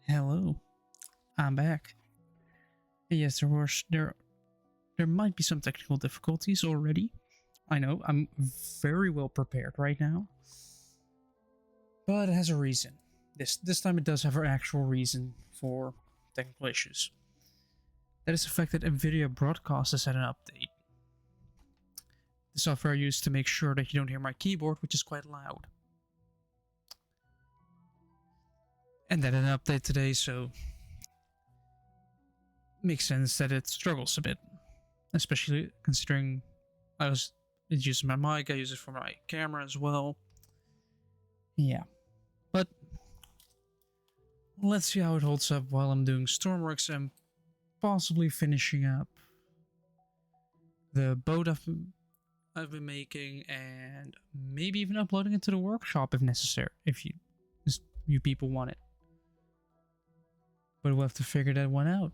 Hello, I'm back. Yes, there might be some technical difficulties already. I know, I'm very well prepared right now. But it has a reason. This time it does have an actual reason for technical issues. That is the fact that NVIDIA Broadcast has had an update. The software I use to make sure that you don't hear my keyboard, which is quite loud. And that had an update today, so makes sense that it struggles a bit, especially considering it's using my mic. I use it for my camera as well. Yeah, but let's see how it holds up while I'm doing Stormworks and possibly finishing up the boat I've been making, and maybe even uploading it to the workshop if necessary, if you people want it. But we'll have to figure that one out.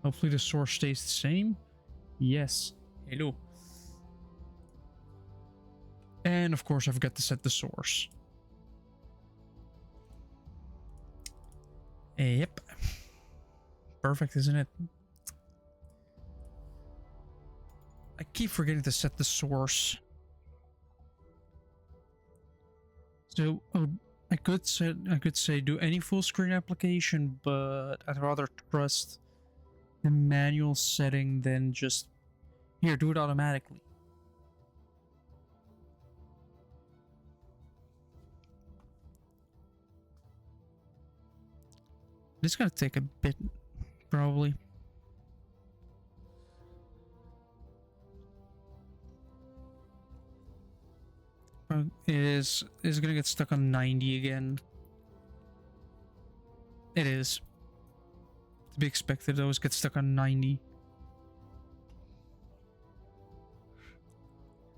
Hopefully the source stays the same. Yes. Hello. And of course I forgot to set the source. Yep. Perfect, isn't it? I keep forgetting to set the source. So I could say do any full screen application, but I'd rather trust the manual setting than just here, do it automatically. This is gonna take a bit, probably. It is gonna get stuck on 90 again. It is. To be expected, it always gets stuck on 90.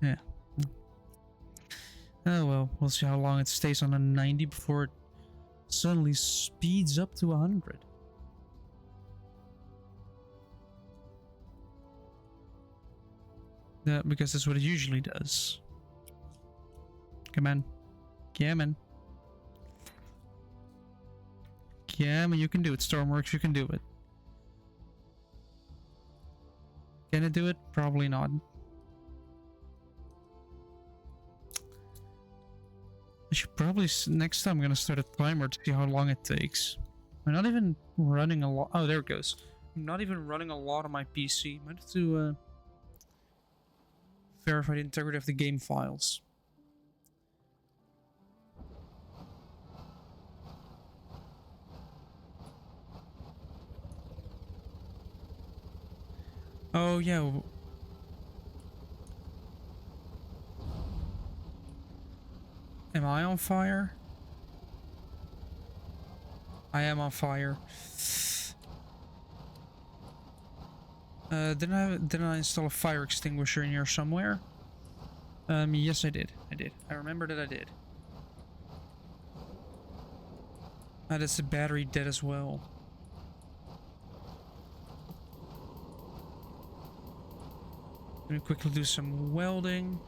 Yeah. Oh well, we'll see how long it stays on a 90 before it suddenly speeds up to 100. Yeah, because that's what it usually does. Come on. Come on. Come on, you can do it. Stormworks, you can do it. Can it do it? Probably not. I should probably, next time I'm gonna start a timer to see how long it takes. I'm not even running a lot. Oh, there it goes. I'm not even running a lot on my PC. I might have to verify the integrity of the game files. Oh yeah. Am I on fire? I am on fire. Didn't I install a fire extinguisher in here somewhere? Yes I did. I remember that I did. That's the battery dead as well. Let me quickly do some welding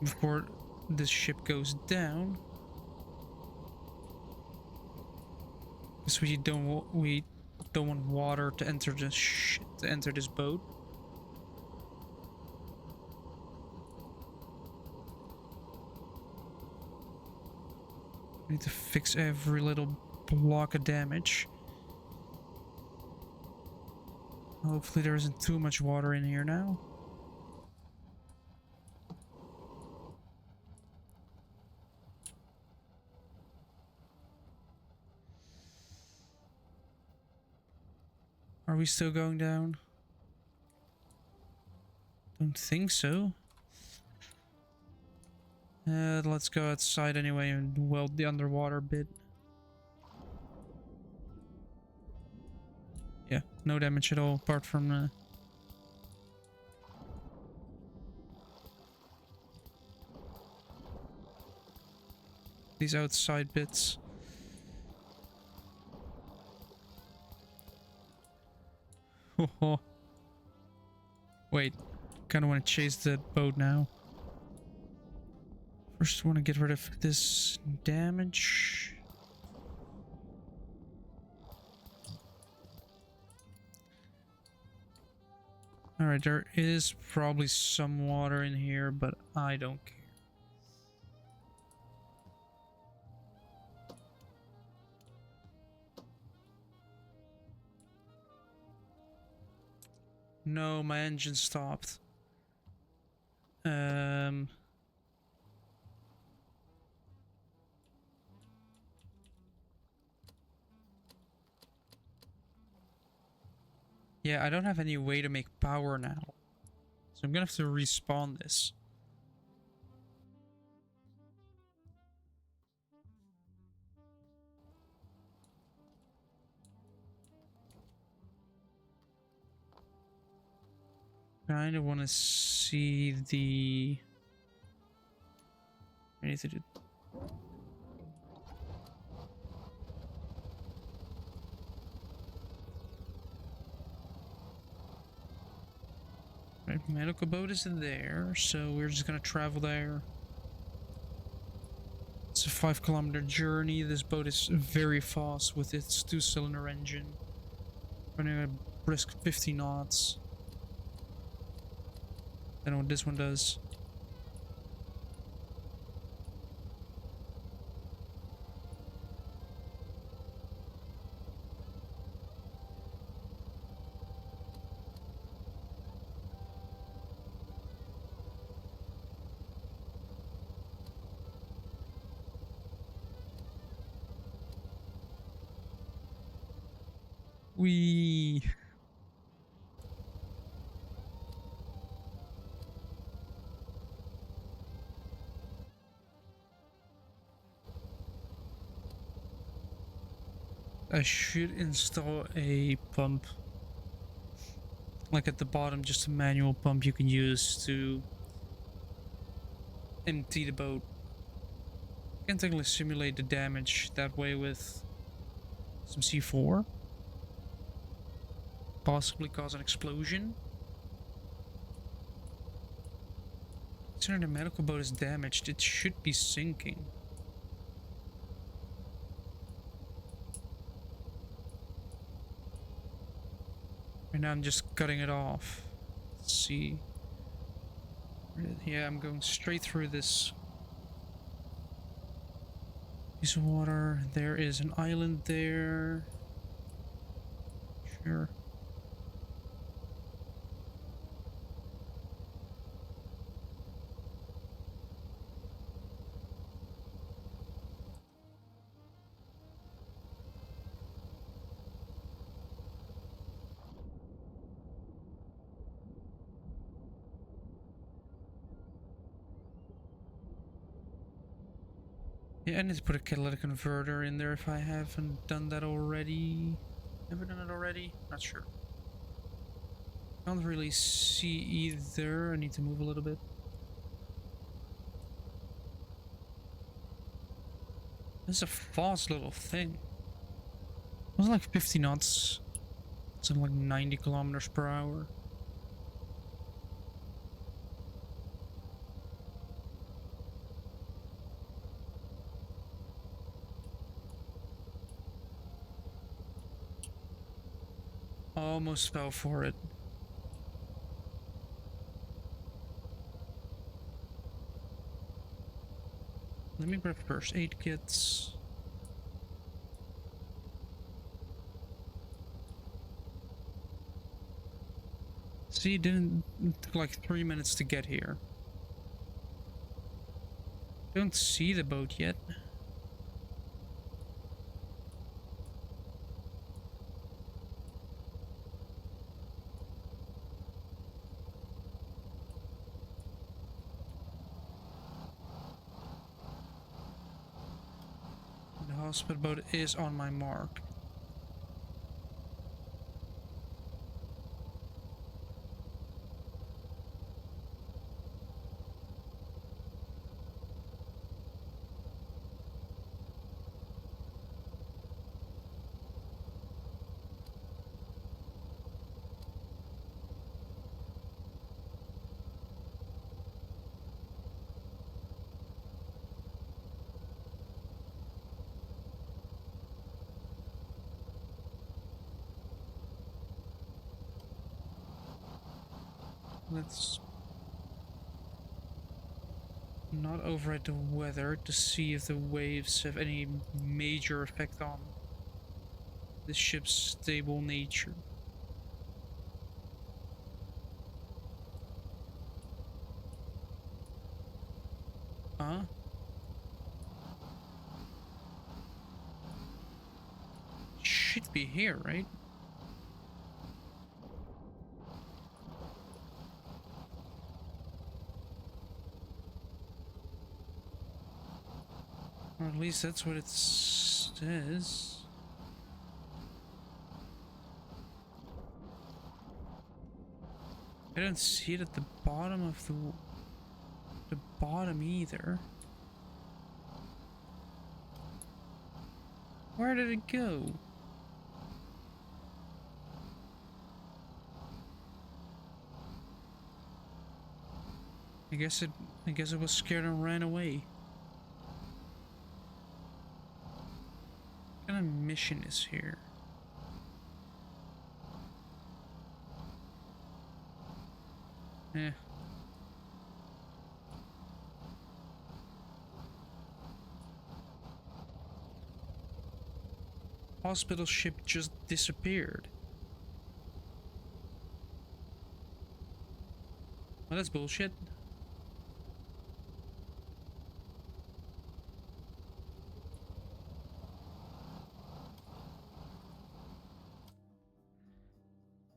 before this ship goes down. Because we don't want water to enter this boat. I need to fix every little block of damage. Hopefully there isn't too much water in here now. Are we still going down? Don't think so. Let's go outside anyway and weld the underwater bit. Yeah, no damage at all, apart from these outside bits. Oh, wait, kind of want to chase the boat now. First, want to get rid of this damage. Alright, there is probably some water in here, but I don't care. No, my engine stopped. Yeah, I don't have any way to make power now. So I'm gonna have to respawn this. Kinda wanna see the... I need to do... Right, medical boat is in there, so we're just gonna travel there. It's a 5-kilometer journey. This boat is very fast with its 2-cylinder engine. Running a brisk 50 knots. I don't know what this one does. Wee. I should install a pump. Like at the bottom, just a manual pump you can use to empty the boat. You can technically simulate the damage that way with some C4. Possibly cause an explosion. Considering the medical boat is damaged, it should be sinking. Right now I'm just cutting it off. Let's see. Yeah, I'm going straight through this piece of water. There is an island there. Sure. Yeah, I need to put a catalytic converter in there if I haven't done that already. Ever done it already? Not sure. Can't really see either. I need to move a little bit. This is a fast little thing. It was like 50 knots. Something like 90 kilometers per hour. Almost fell for it. Let me grab first aid kits. See, it took like 3 minutes to get here. Don't see the boat yet. The hospital boat is on my mark. Let's not override the weather to see if the waves have any major effect on the ship's stable nature. Huh? Should be here, right? Or at least that's what it says. I don't see it at the bottom of the bottom either. Where did it go? I guess it was scared and ran away. What kind of mission is here? Eh. Hospital ship just disappeared. Well, that's bullshit.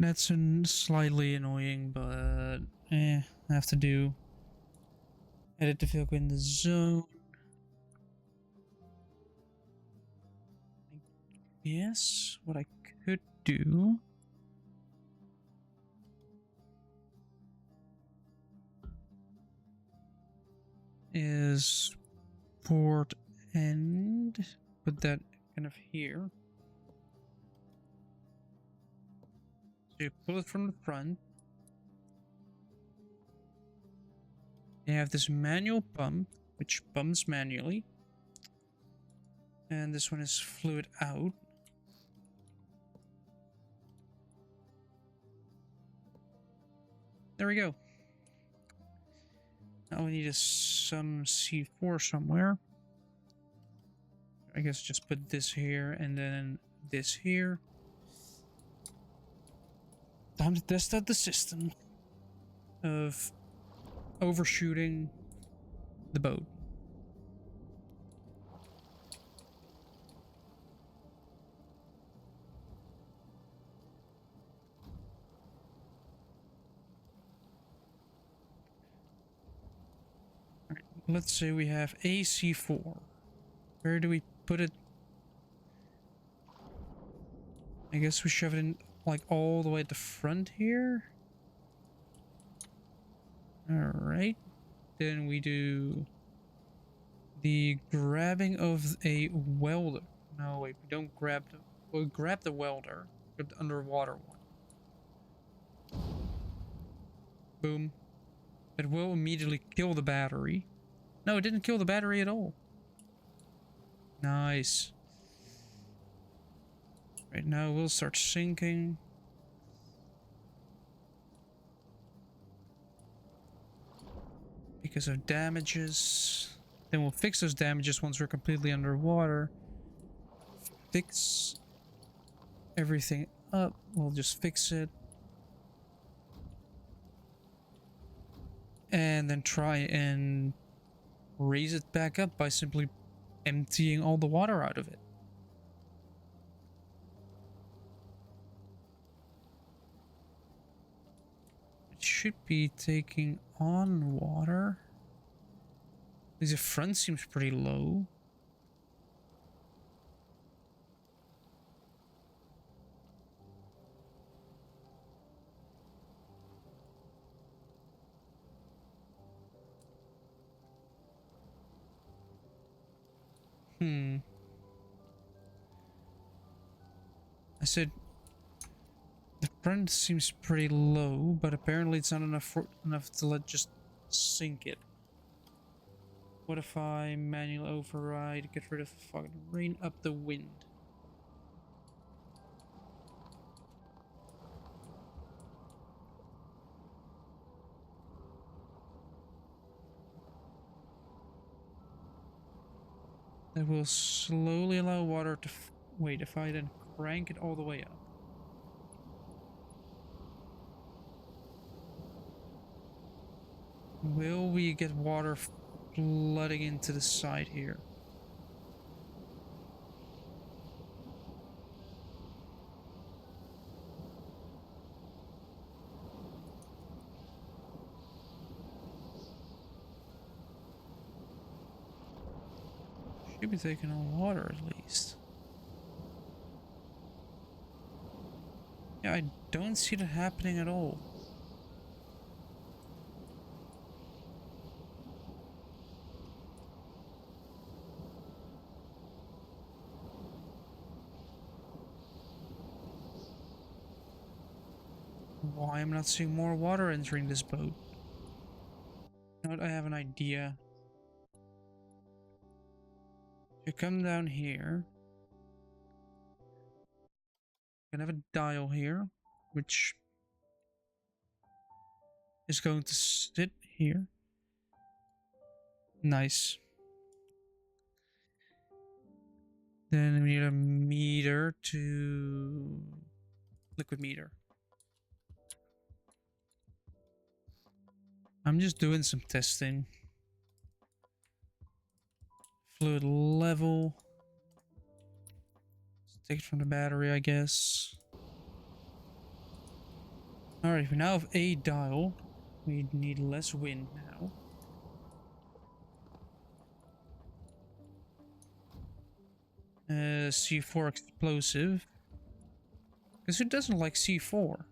That's slightly annoying, but I have to do. Edit the vehicle in the zone. Yes, what I could do is port end, put that kind of here. So you pull it from the front. You have this manual pump, which pumps manually. And this one is fluid out. There we go. Now we need some C4 somewhere. I guess just put this here and then this here. Time to test out the system of overshooting the boat. Let's say we have AC4. Where do we put it? I guess we shove it in like all the way at the front here. Alright. Then we do the grabbing of a welder. No, wait, we don't grab the... We'll grab the welder. Grab the underwater one. Boom. It will immediately kill the battery. No, it didn't kill the battery at all. Nice. Right now we'll start sinking. Because of damages. Then we'll fix those damages once we're completely underwater. Fix everything up. We'll just fix it. And then try and raise it back up by simply emptying all the water out of it. It should be taking on water. At least the front seems pretty low. I said the front seems pretty low, but apparently it's not enough to just sink it. What if I manual override, get rid of the fucking rain up the wind? That will slowly allow water to... Wait, if I then crank it all the way up. Will we get water flooding into the side here? Should be taking on water at least. Yeah, I don't see that happening at all. Why am I not seeing more water entering this boat? You know what, I have an idea. You come down here. You can have a dial here, which is going to sit here. Nice. Then we need a meter to... liquid meter. I'm just doing some testing. Fluid level. Let's take it from the battery, I guess. Alright, we now have a dial. We need less wind now. C4 explosive. Because who doesn't like C4?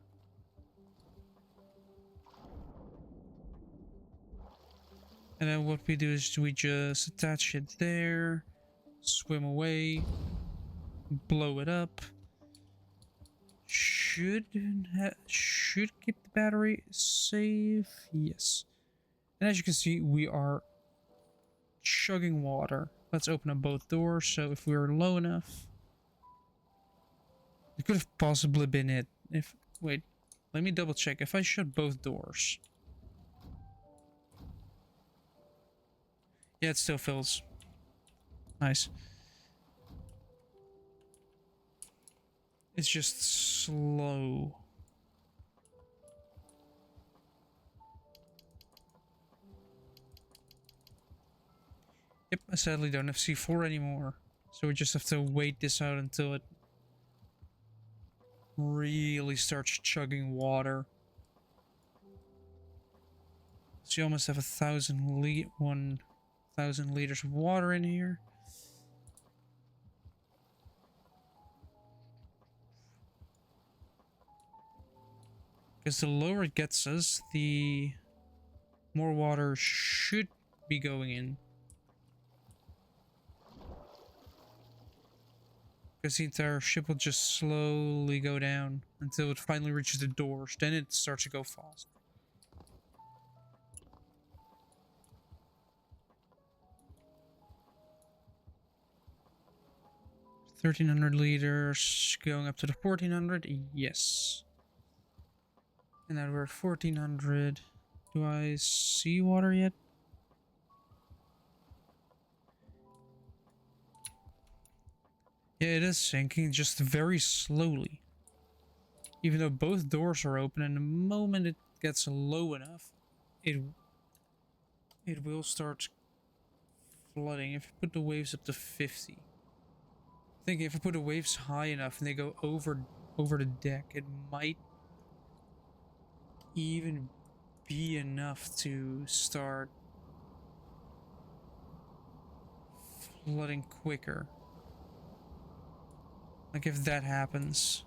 And then what we do is we just attach it there, swim away, blow it up. Should keep the battery safe. Yes. And as you can see, we are chugging water. Let's open up both doors. So if we were low enough, it could have possibly been it. If wait, let me double check. If I shut both doors. Yeah, it still fills. Nice. It's just slow. Yep, I sadly don't have C4 anymore. So we just have to wait this out until it really starts chugging water. So you almost have 1,000 liters of water in here. Because the lower it gets us, the more water should be going in. Because the entire ship will just slowly go down until it finally reaches the doors. Then it starts to go fast. $1,300 liters going up to the 1,400. Yes. And now we're at 1,400. Do I see water yet? Yeah, it is sinking, just very slowly. Even though both doors are open, and the moment it gets low enough, it will start flooding. If you put the waves up to 50. I think if I put the waves high enough and they go over the deck, it might even be enough to start flooding quicker. Like if that happens.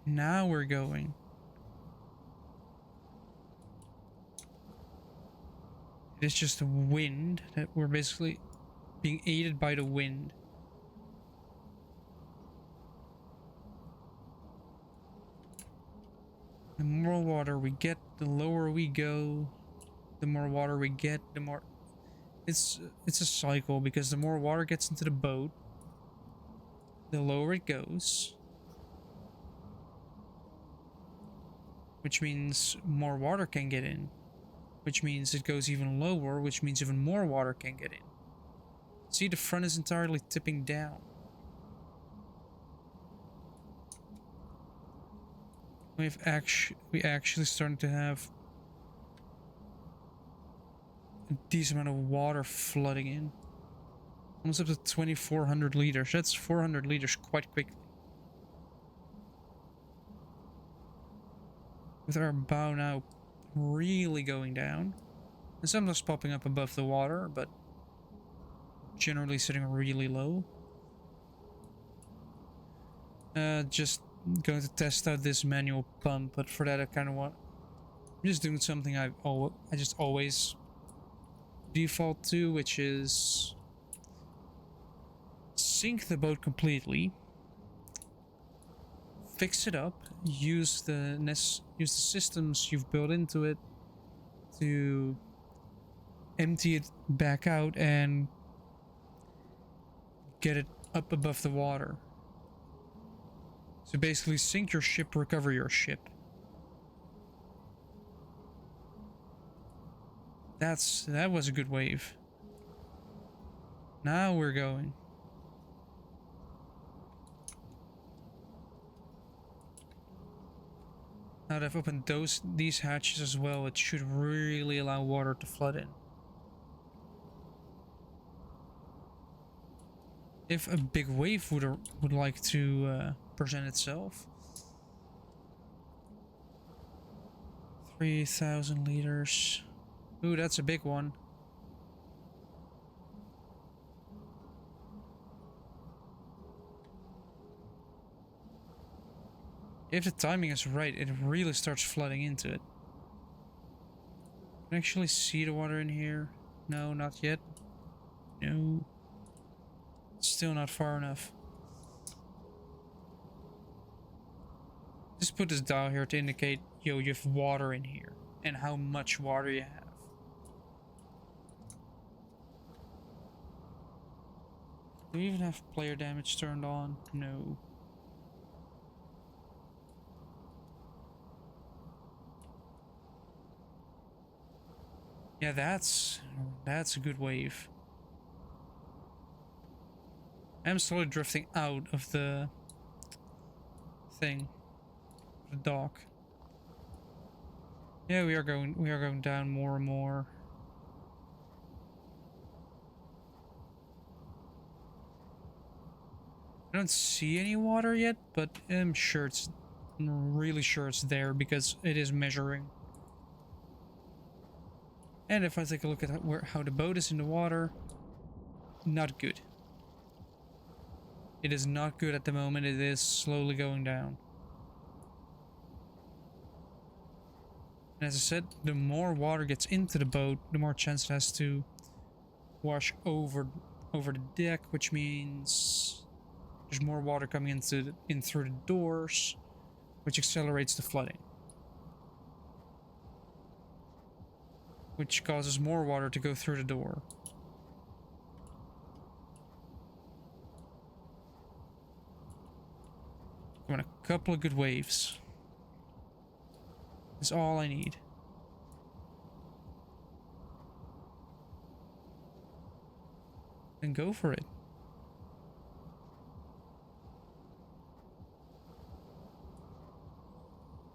Now we're going. It is just the wind that we're basically being aided by the wind. The more water we get, the lower we go. The more water we get, the more... it's a cycle, because the more water gets into the boat, the lower it goes, which means more water can get in, which means it goes even lower, which means even more water can get in. See, the front is entirely tipping down. We actually starting to have a decent amount of water flooding in. Almost up to 2,400 liters. That's 400 liters quite quickly. With our bow now really going down. And sometimes popping up above the water, but generally sitting really low. Just going to test out this manual pump, but for that I kind of want... I'm just doing something I just always default to, which is sink the boat completely, fix it up, use the systems you've built into it to empty it back out and get it up above the water. So basically sink your ship, recover your ship. That was a good wave. Now we're going. Now that I've opened these hatches as well, it should really allow water to flood in. If a big wave would like to present itself. 3,000 liters. Ooh, that's a big one. If the timing is right, it really starts flooding into it. Can I actually see the water in here? No, not yet. No. Still not far enough. Just put this dial here to indicate, yo, you have water in here. And how much water you have. Do we even have player damage turned on? No. Yeah, that's a good wave. I'm slowly drifting out of the thing. The dock. Yeah, we are going down more and more. I don't see any water yet, but I'm really sure it's there because it is measuring. And if I take a look at how the boat is in the water, not good. It is not good at the moment. It is slowly going down. And as I said, the more water gets into the boat, the more chance it has to wash over the deck, which means there's more water coming in through the doors, which accelerates the flooding. Which causes more water to go through the door. I want a couple of good waves. That's all I need. And go for it.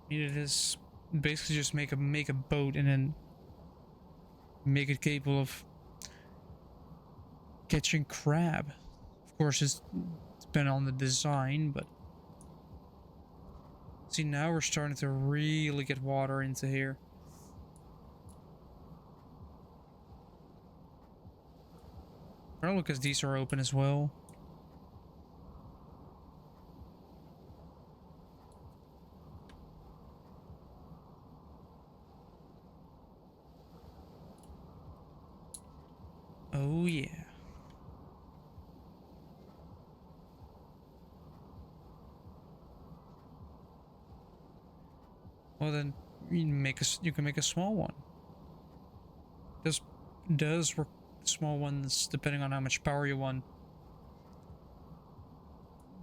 It is basically just make a boat and then make it capable of catching crab. Of course, it's depending on the design, but see, now we're starting to really get water into here. Probably because these are open as well. Oh yeah. Well then, you can make a small one. Does small ones, depending on how much power you want.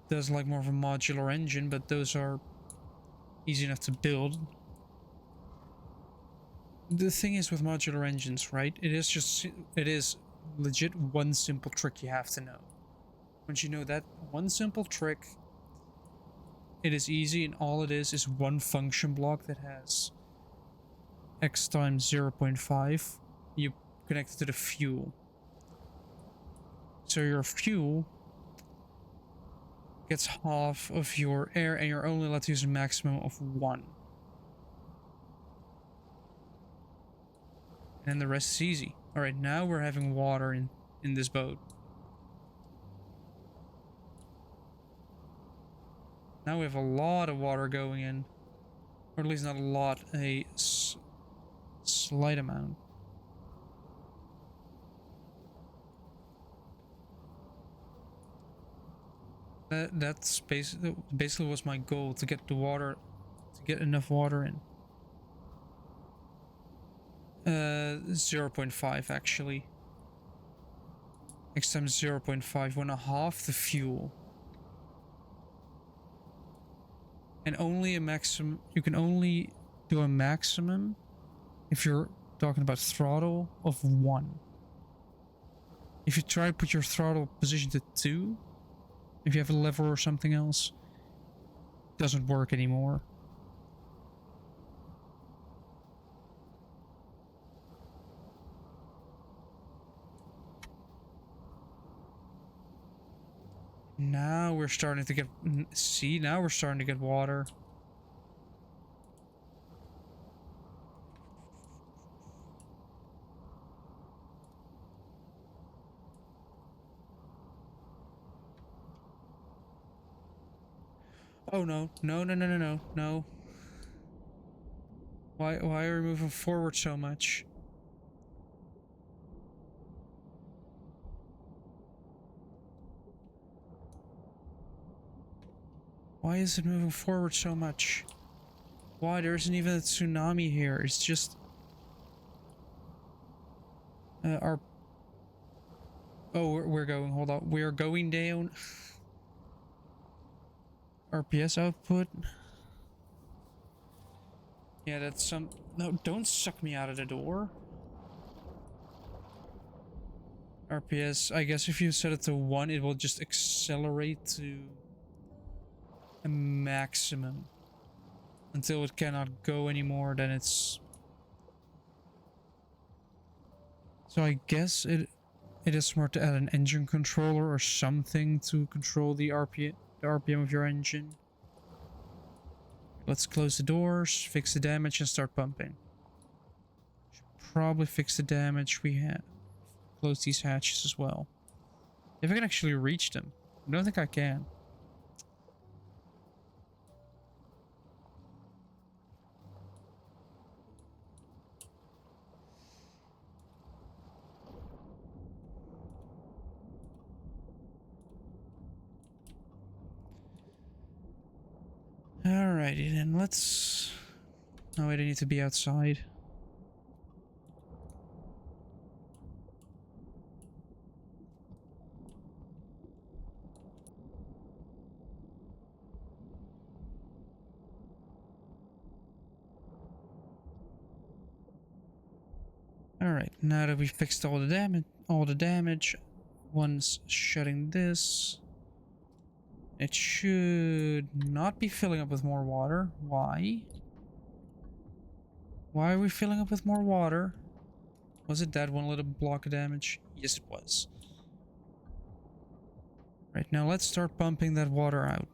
There's like more of a modular engine, but those are easy enough to build. The thing is with modular engines, right? It is legit one simple trick you have to know. Once you know that one simple trick, it is easy, and all it is one function block that has x times 0.5. You connect it to the fuel. So your fuel gets half of your air, and you're only allowed to use a maximum of 1. And the rest is easy. Alright, now we're having water in this boat. Now we have a lot of water going in. Or at least not a lot, a slight amount. That's basically was my goal, to get enough water in. 0.5 actually. X times 0.5, 1/2 the fuel. And only a maximum, you can only do a maximum if you're talking about throttle of 1. If you try to put your throttle position to 2, if you have a lever or something else, it doesn't work anymore. Now we're starting to get, see, now we're starting to get water. Oh no, no, no, no, no, no, no. Why are we moving forward so much? Why is it moving forward so much? Why? There isn't even a tsunami here. It's just... our... Oh, we're going... Hold on. We're going down. RPS output. Yeah, that's some... No, don't suck me out of the door. RPS, I guess if you set it to 1, it will just accelerate to a maximum until it cannot go anymore. Then it's... So I guess it is smart to add an engine controller or something to control the RPM of your engine. Let's close the doors, fix the damage, and start pumping. Should probably fix the damage we had. Close these hatches as well. If I can actually reach them. I don't think I can. Alrighty then, let's... Oh wait, I need to be outside. Alright, now that we fixed all the damage, once shutting this, it should not be filling up with more water. Why? Why are we filling up with more water? Was it that one little block of damage? Yes, it was. Right, now let's start pumping that water out.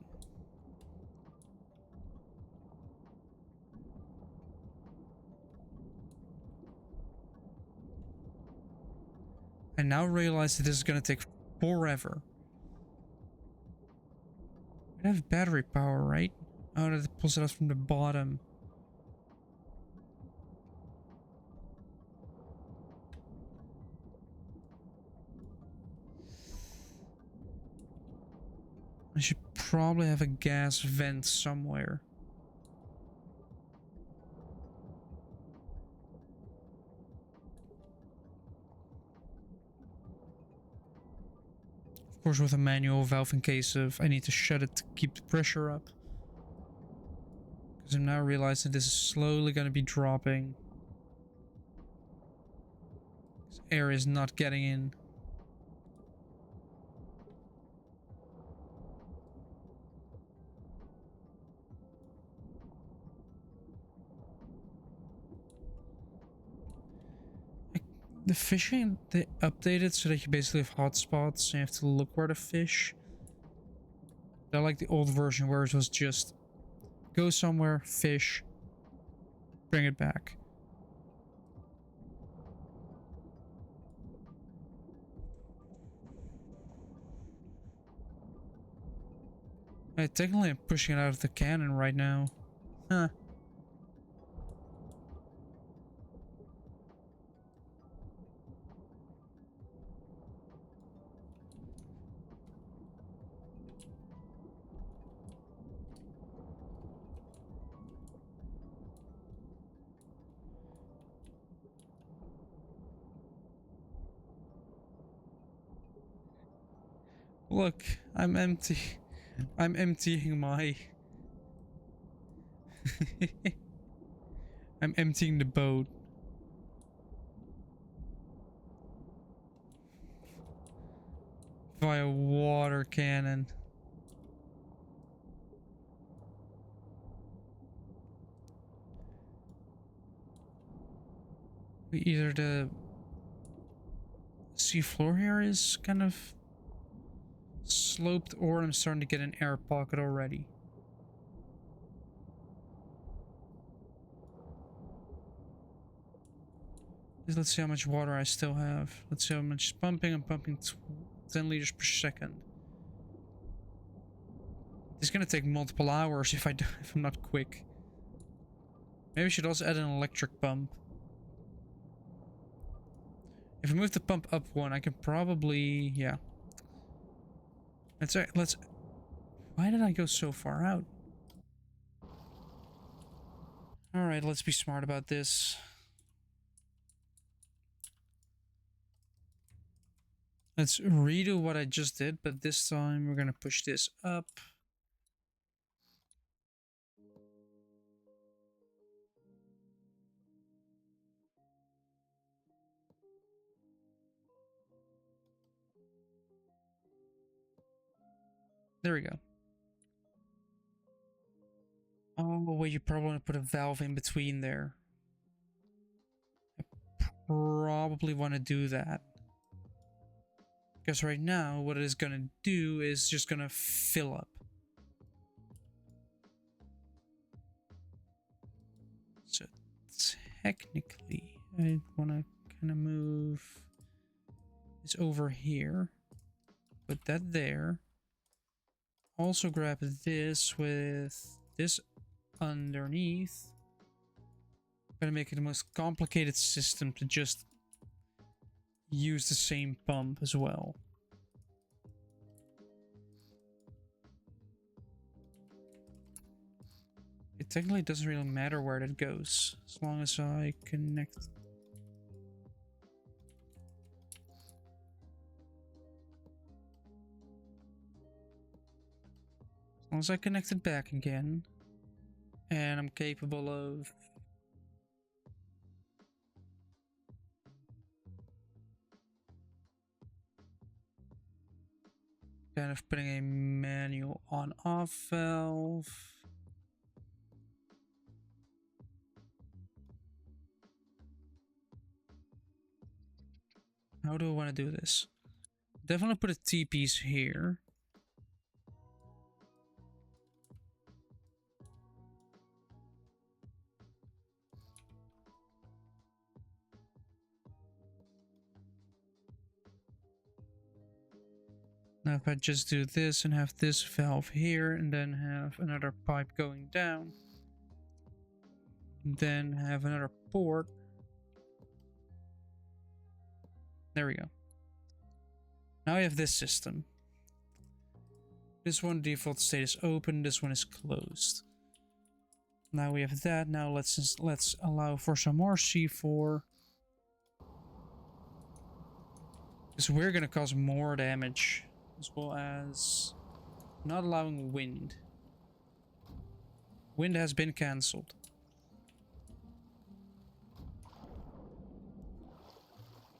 I now realize that this is going to take forever. We have battery power, right? Oh, that pulls it out from the bottom. I should probably have a gas vent somewhere. Of course with a manual valve in case of I need to shut it to keep the pressure up. Because I'm now realizing this is slowly going to be dropping. This air is not getting in. The fishing, they updated so that you basically have hotspots and you have to look where to fish. I like the old version where it was just go somewhere, fish, bring it back. Technically I'm pushing it out of the cannon right now. Huh. Look, I'm empty. I'm emptying my... I'm emptying the boat. Via water cannon. Either the seafloor here is kind of sloped or I'm starting to get an air pocket already. Let's see how much water I still have. Let's see how much is pumping. I'm pumping 10 liters per second. It's gonna take multiple hours if I'm not quick. Maybe I should also add an electric pump. If I move the pump up one, I can probably, yeah. Let's. Why did I go so far out? All right, let's be smart about this. Let's redo what I just did, but this time we're gonna push this up. There we go. Oh, well, you probably want to put a valve in between there. I probably want to do that. Because right now, what it is going to do is just going to fill up. So, technically, I want to kind of move this over here. Put that there. Also grab this with this underneath. I'm gonna make it the most complicated system to just use the same pump as well. It technically doesn't really matter where that goes, as long as I connect. As long as I connect it back again, and I'm capable of kind of putting a manual on-off valve. How do I want to do this? Definitely put a T-piece here. Now if I just do this and have this valve here and then have another pipe going down, then have another port. There we go. Now I have this system. This one default state is open, this one is closed. Now we have that. Now let's allow for some more C4. Because we're gonna cause more damage as well as not allowing wind. Wind has been cancelled.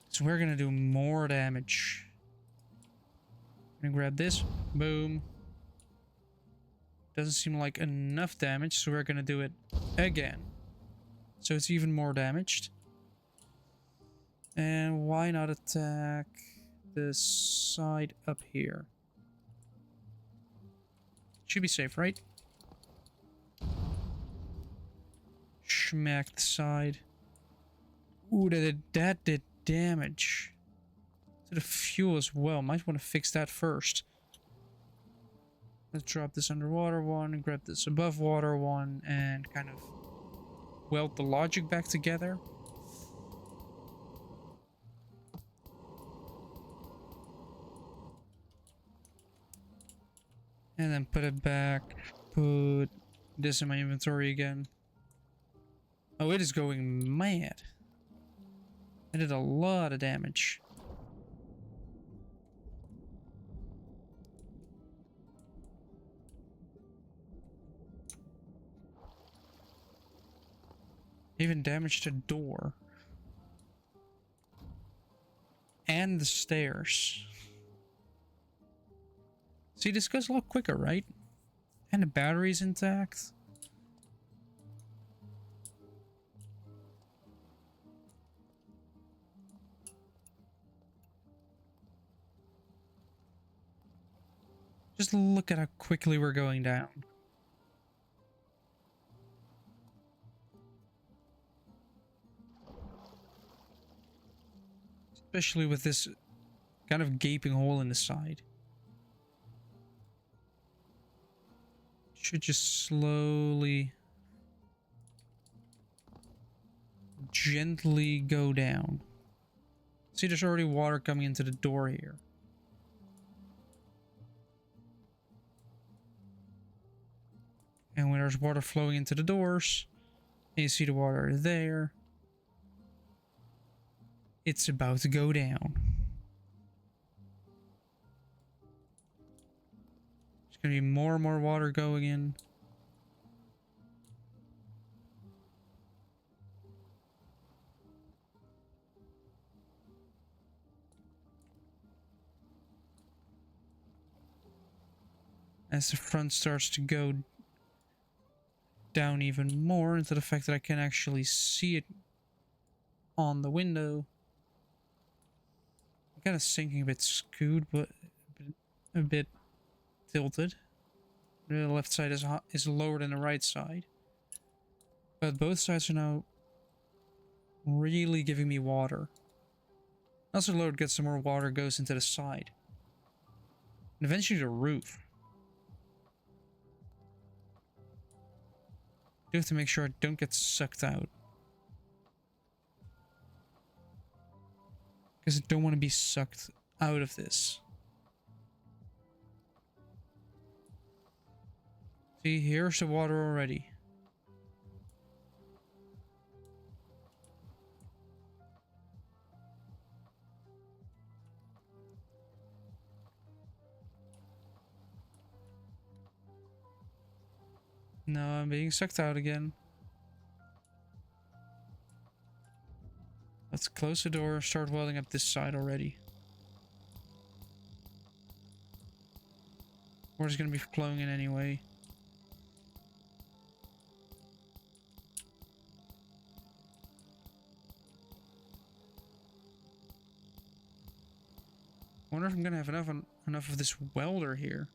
So we're gonna do more damage. I'm gonna grab this. Boom. Doesn't seem like enough damage, so we're gonna do it again. So it's even more damaged. And why not attack this side up here? Should be safe, right? Smack the side. Ooh, that did damage to the fuel as well. Might want to fix that first. Let's drop this underwater one and grab this above water one and kind of weld the logic back together. And then put it back. Put this in my inventory again. Oh, it is going mad. I did a lot of damage. Even damaged the door. And the stairs. See, this goes a lot quicker, right? And the battery's intact. Just look at how quickly we're going down. Especially with this kind of gaping hole in the side. Should just slowly, gently go down. See, there's already water coming into the door here. And when there's water flowing into the doors, and you see the water there, it's about to go down. There's gonna be more and more water going in. As the front starts to go down even more into the fact that I can actually see it on the window. I'm kind of sinking a bit skewed, but a bit tilted. The left side is lower than the right side. But both sides are now really giving me water. Also, load gets some more water goes into the side. And eventually the roof. I do have to make sure I don't get sucked out. Because I don't want to be sucked out of this. See, here's the water already. No, I'm being sucked out again. Let's close the door, start welding up this side already. Water's gonna be flowing in anyway. I wonder if I'm gonna have enough of this welder here.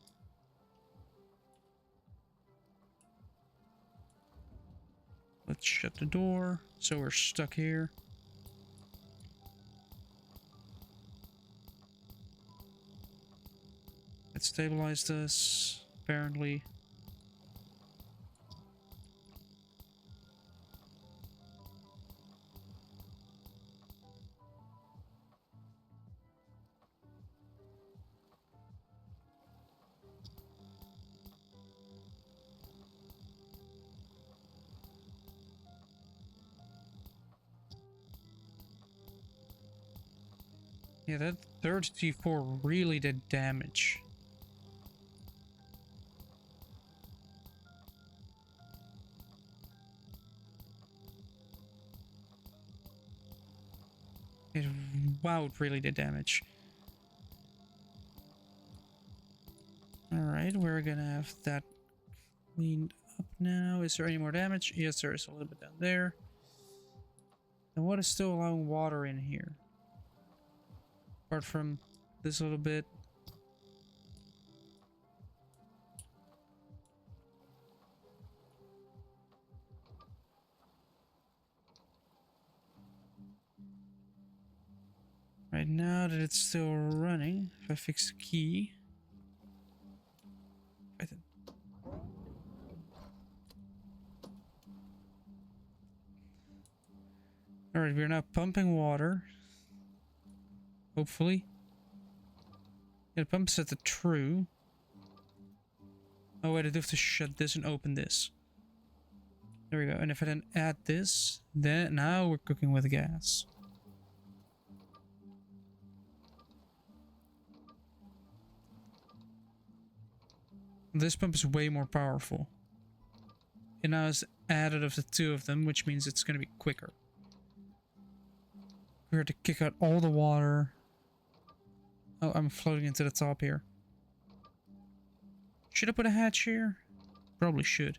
Let's shut the door, so we're stuck here. Let's stabilize this, apparently. Yeah, that third T4 really did damage. Wow, it really did damage. Alright, we're gonna have that cleaned up now. Is there any more damage? Yes, there is a little bit down there. And what is still allowing water in here? Apart from this little bit. Right now that it's still running, if I fix the key. Alright, we're now pumping water. Hopefully. Yeah, the pump set to true. Oh wait, I do have to shut this and open this. There we go. And if I then add this, then now we're cooking with gas. This pump is way more powerful. It now is added of the two of them, which means it's going to be quicker. We have to kick out all the water. Oh, I'm floating into the top here. Should I put a hatch here? Probably should.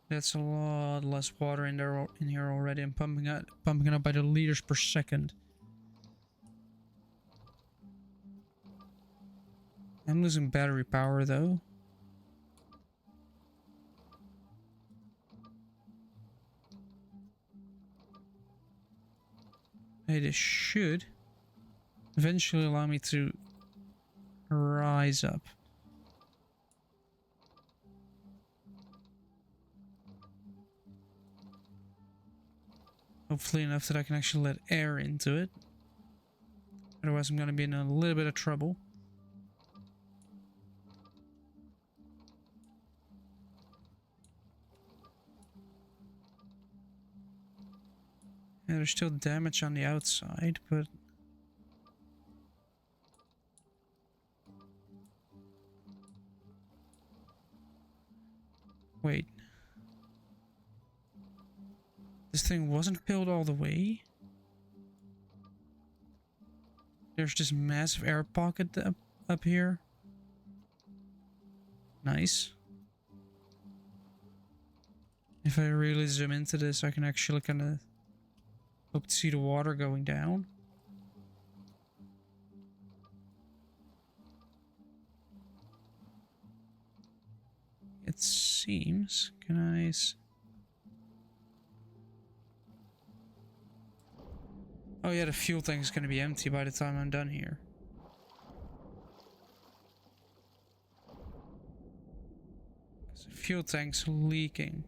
That's a lot less water in here already. I'm pumping it up by the liters per second. I'm losing battery power though. Hey, this should eventually allow me to rise up. Hopefully enough that I can actually let air into it. Otherwise I'm going to be in a little bit of trouble. Yeah, there's still damage on the outside, but... Wait. This thing wasn't filled all the way? There's this massive air pocket up here. Nice. If I really zoom into this, I can actually kind of hope to see the water going down. It seems. Can I... Oh yeah, the fuel tank is going to be empty by the time I'm done here. The fuel tank's leaking.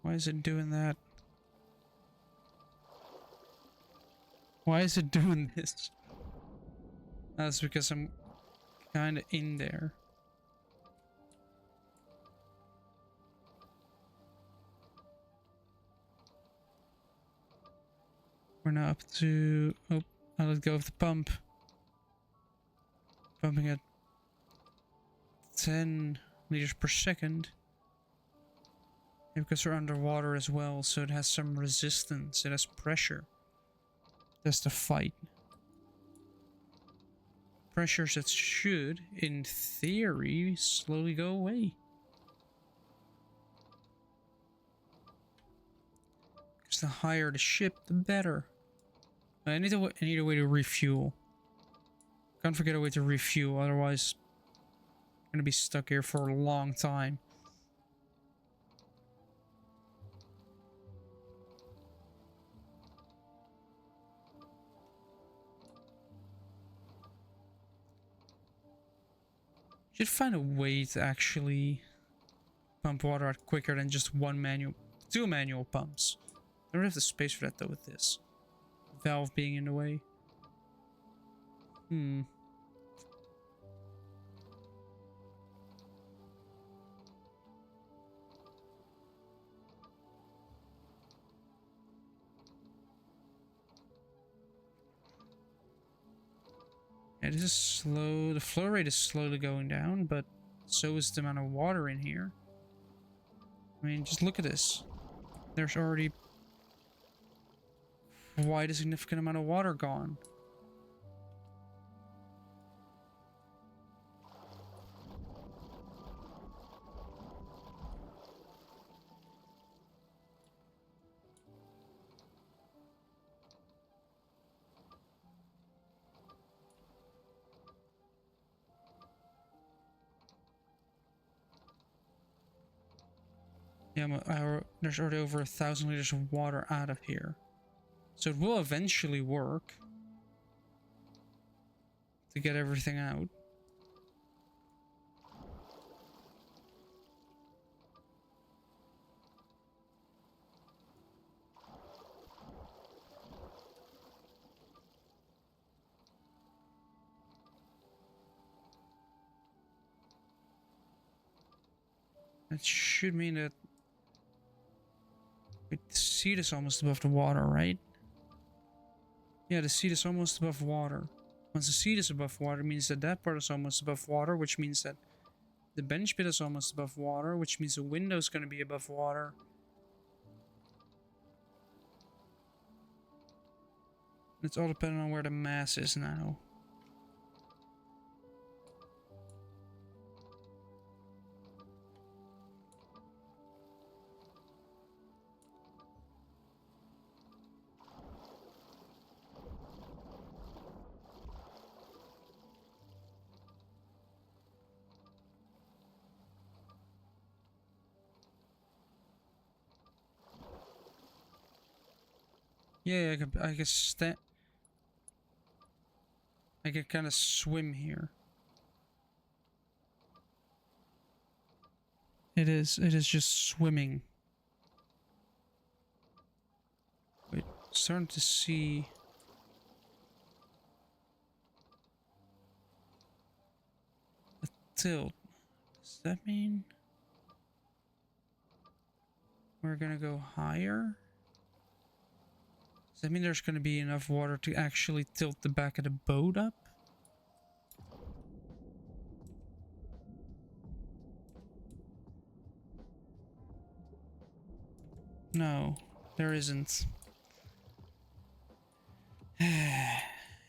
Why is it doing that? Why is it doing this? That's because I'm kind of in there. We're now up to... Oh, I let go of the pump. Pumping at 10 liters per second. Yeah, because we're underwater as well, so it has some resistance, it has pressure. That's the fight. Pressures that should, in theory, slowly go away. Because the higher the ship, the better. I need a way to refuel. Can't forget a way to refuel, otherwise I'm gonna be stuck here for a long time. Should find a way to actually pump water out quicker than just two manual pumps. I don't have the space for that though with this valve being in the way. Yeah, this is slow. The flow rate is slowly going down, but so is the amount of water in here. I mean, just look at this. There's already quite a significant amount of water gone. Yeah, there's already over 1,000 liters of water out of here. So it will eventually work to get everything out. That should mean that the seat is almost above the water, right? Yeah, the seat is almost above water. Once the seat is above water, it means that that part is almost above water, which means that the bench pit is almost above water, which means the window is going to be above water. It's all dependent on where the mass is now. Yeah, I can stand. I can kind of swim here. It is just swimming. Wait, starting to see. A tilt. Does that mean we're gonna go higher? Does that mean there's gonna be enough water to actually tilt the back of the boat up? No, there isn't.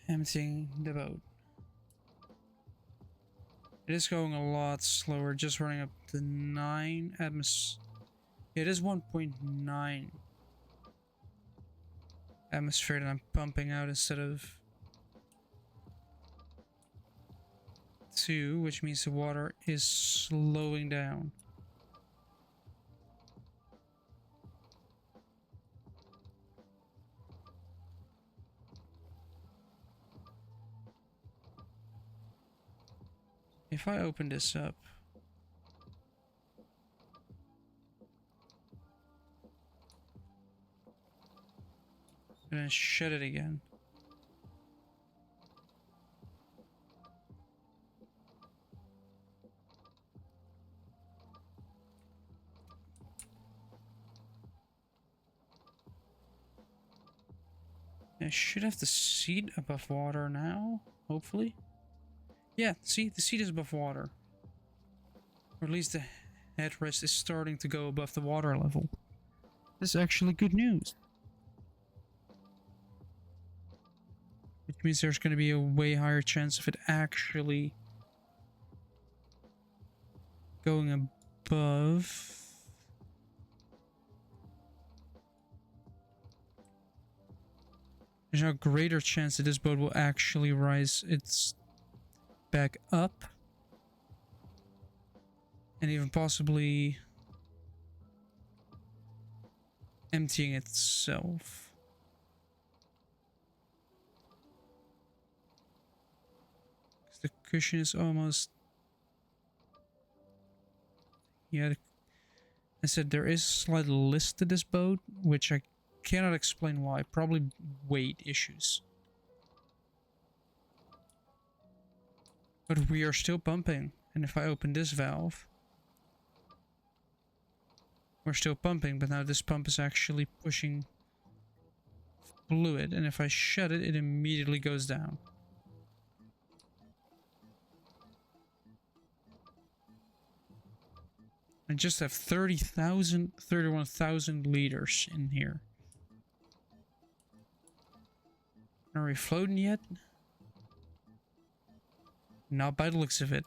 Emptying the boat. It is going a lot slower, just running up to 9 atmosphere. It is 1.9 atmosphere that I'm pumping out instead of 2, which means the water is slowing down. If I open this up, and then shut it again. I should have the seat above water now, hopefully. Yeah, see, the seat is above water. Or at least the headrest is starting to go above the water level. This is actually good news. Which means there's going to be a way higher chance of it actually going above. there's now a greater chance that this boat will actually rise its back up. And even possibly emptying itself. The cushion is almost... Yeah, I said there is a slight list to this boat, which I cannot explain why. Probably weight issues. But we are still pumping. And if I open this valve... We're still pumping, but now this pump is actually pushing fluid. And if I shut it, it immediately goes down. I just have 31,000 liters in here. Are we floating yet? Not by the looks of it.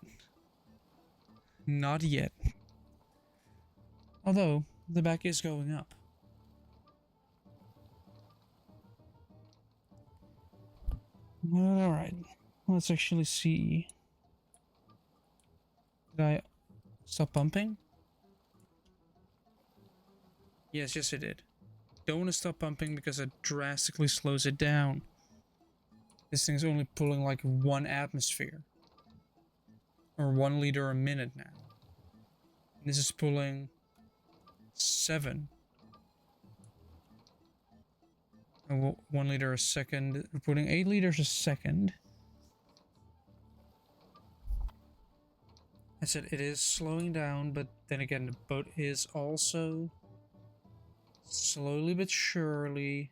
Not yet. Although, the back is going up. Alright. Let's actually see. Did I stop pumping? Yes, I did. Don't want to stop pumping because it drastically slows it down. This thing's only pulling like 1 atmosphere. Or 1 liter a minute now. And this is pulling 7. 1 liter a second. We're putting 8 liters a second. I said it is slowing down, but then again, the boat is also slowly but surely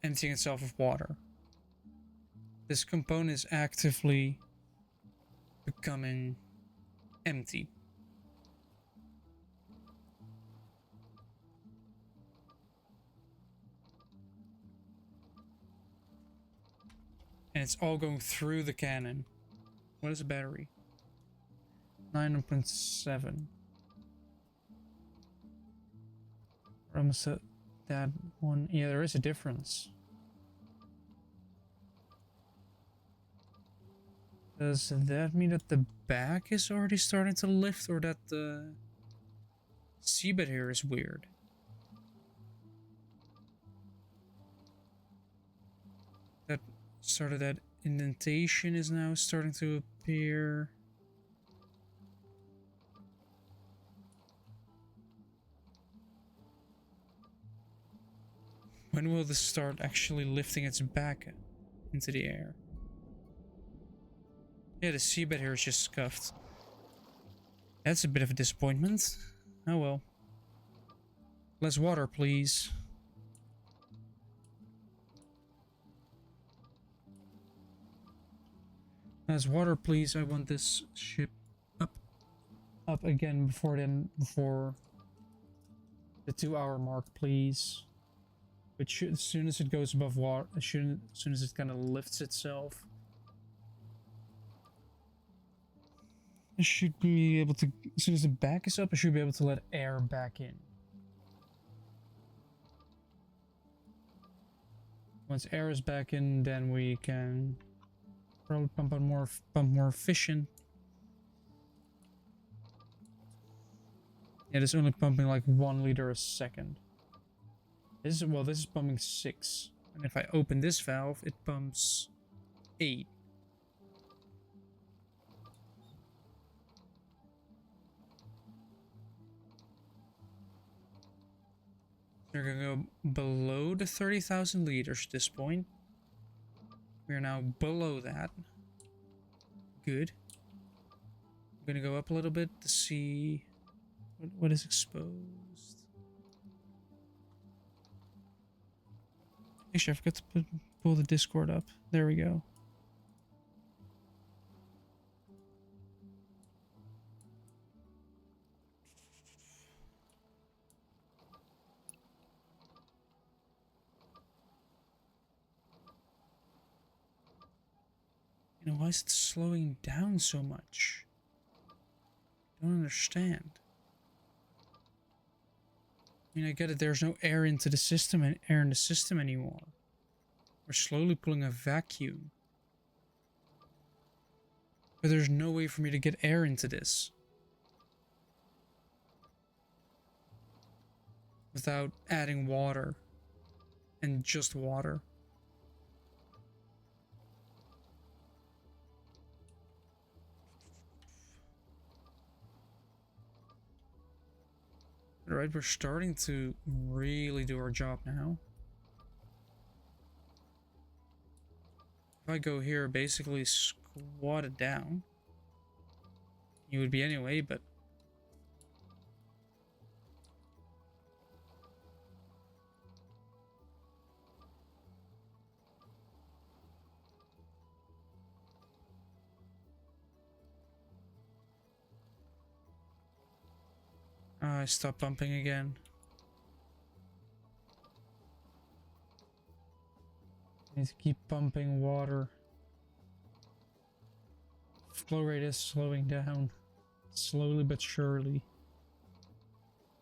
emptying itself of water. This component is actively becoming empty. And it's all going through the cannon. What is the battery? 9.7. Almost at that one. Yeah, there is a difference. Does that mean that the back is already starting to lift, or that the seabed here is weird? That sort of that indentation is now starting to appear. When will this start actually lifting its back into the air? Yeah, the seabed here is just scuffed. That's a bit of a disappointment. Oh well. Less water, please. Less water, please. I want this ship up again before the 2-hour mark, please. Which as soon as it goes above water, as soon as it kind of lifts itself, I should be able to, as soon as the back is up, I should be able to let air back in. Once air is back in, then we can probably pump more efficient. Yeah, it's only pumping like 1 liter a second. This is pumping 6. And if I open this valve, it pumps 8. We're gonna go below the 30,000 liters at this point. We are now below that. Good. I'm gonna go up a little bit to see what is exposed. Actually, I forgot to pull the Discord up. There we go. You know, why is it slowing down so much? Don't understand. I mean, I get it. There's no air into the system and air in the system anymore. We're slowly pulling a vacuum. But there's no way for me to get air into this without adding water and just water. Alright, we're starting to really do our job now. If I go here, basically squat it down. You would be anyway, but... I stopped pumping again. I need to keep pumping water. Flow rate is slowing down. Slowly but surely.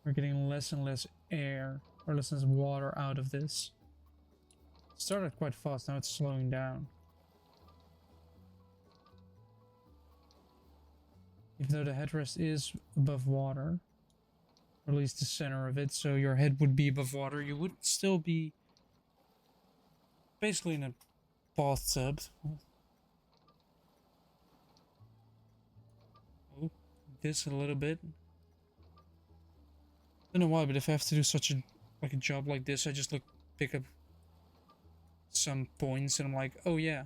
We're getting less and less air, or less and less water out of this. It started quite fast, now it's slowing down. Even though the headrest is above water, or at least the center of it, so your head would be above water, you would still be basically in a bathtub. Oh, this a little bit. I don't know why, but if I have to do such a job like this, I just pick up some points and I'm like, oh yeah,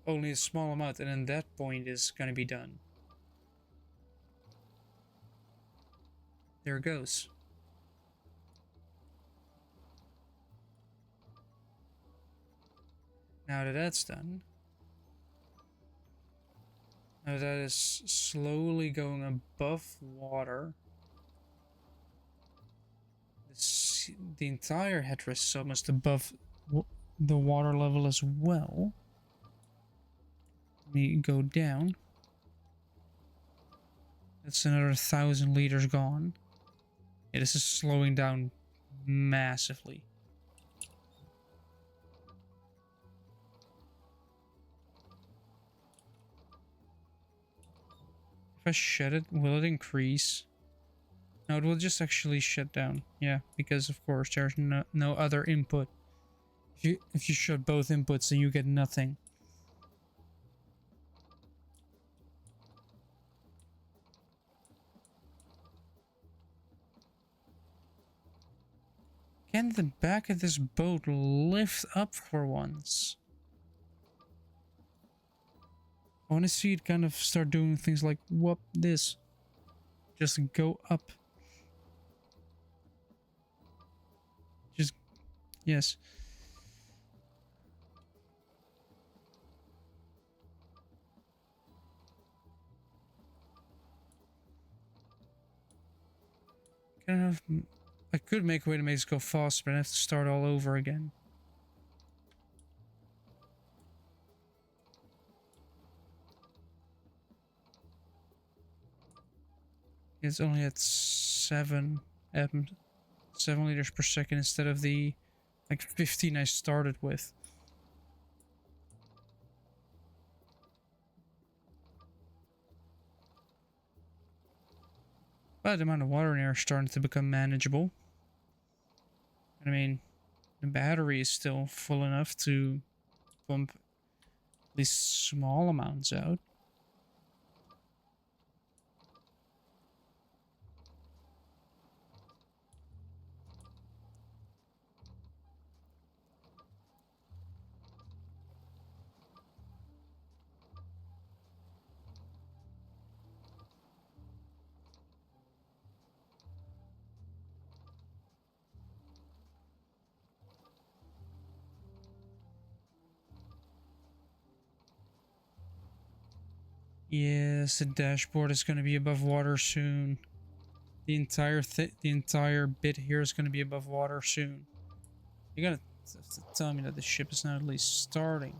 only a small amount, and then that point is gonna be done. There it goes. Now that that's done, now that is slowly going above water. The entire headrest is almost above the water level as well. Let me go down. That's another 1,000 liters gone. Yeah, this is slowing down massively. If I shed it, will it increase? No, it will just actually shut down. Yeah, because of course there's no other input. If you shut both inputs, then you get nothing. Can the back of this boat lift up for once? I want to see it kind of start doing things like whoop this. Just go up. Just, yes. I could make a way to make this go faster, but I have to start all over again. It's only at 7 liters per second instead of the like 15 I started with. But the amount of water in here is starting to become manageable. I mean, the battery is still full enough to pump at least small amounts out. Yes, the dashboard is going to be above water soon. The entire bit here is going to be above water soon. You're going to tell me that the ship is now at least starting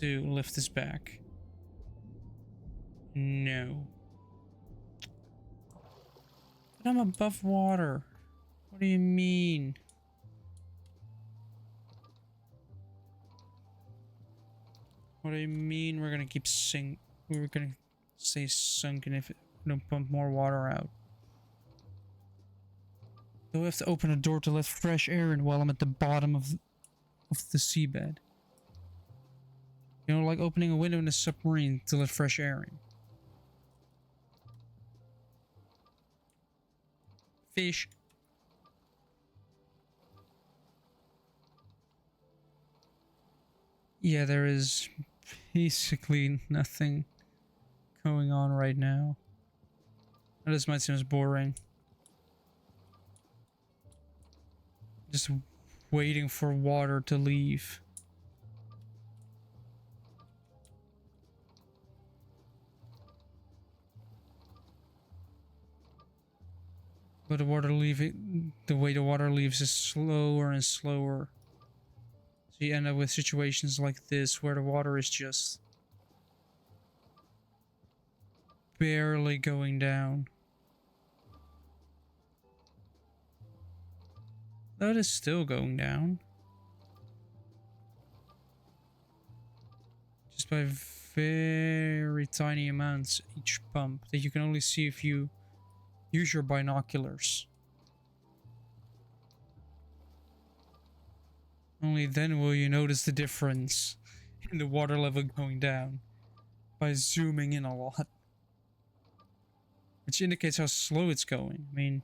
to lift this back. No. But I'm above water. What do you mean? What do you mean we're gonna keep we're gonna stay sunken if we don't pump more water out? Do we have to open a door to let fresh air in while I'm at the bottom of the seabed? You know, like opening a window in a submarine to let fresh air in. Fish. Yeah, there is basically nothing going on right now. This might seem as boring. Just waiting for water to leave. But the way the water leaves is slower and slower. So you end up with situations like this where the water is just barely going down. That is still going down. Just by very tiny amounts each pump that you can only see if you use your binoculars. Only then will you notice the difference in the water level going down by zooming in a lot. Which indicates how slow it's going. I mean,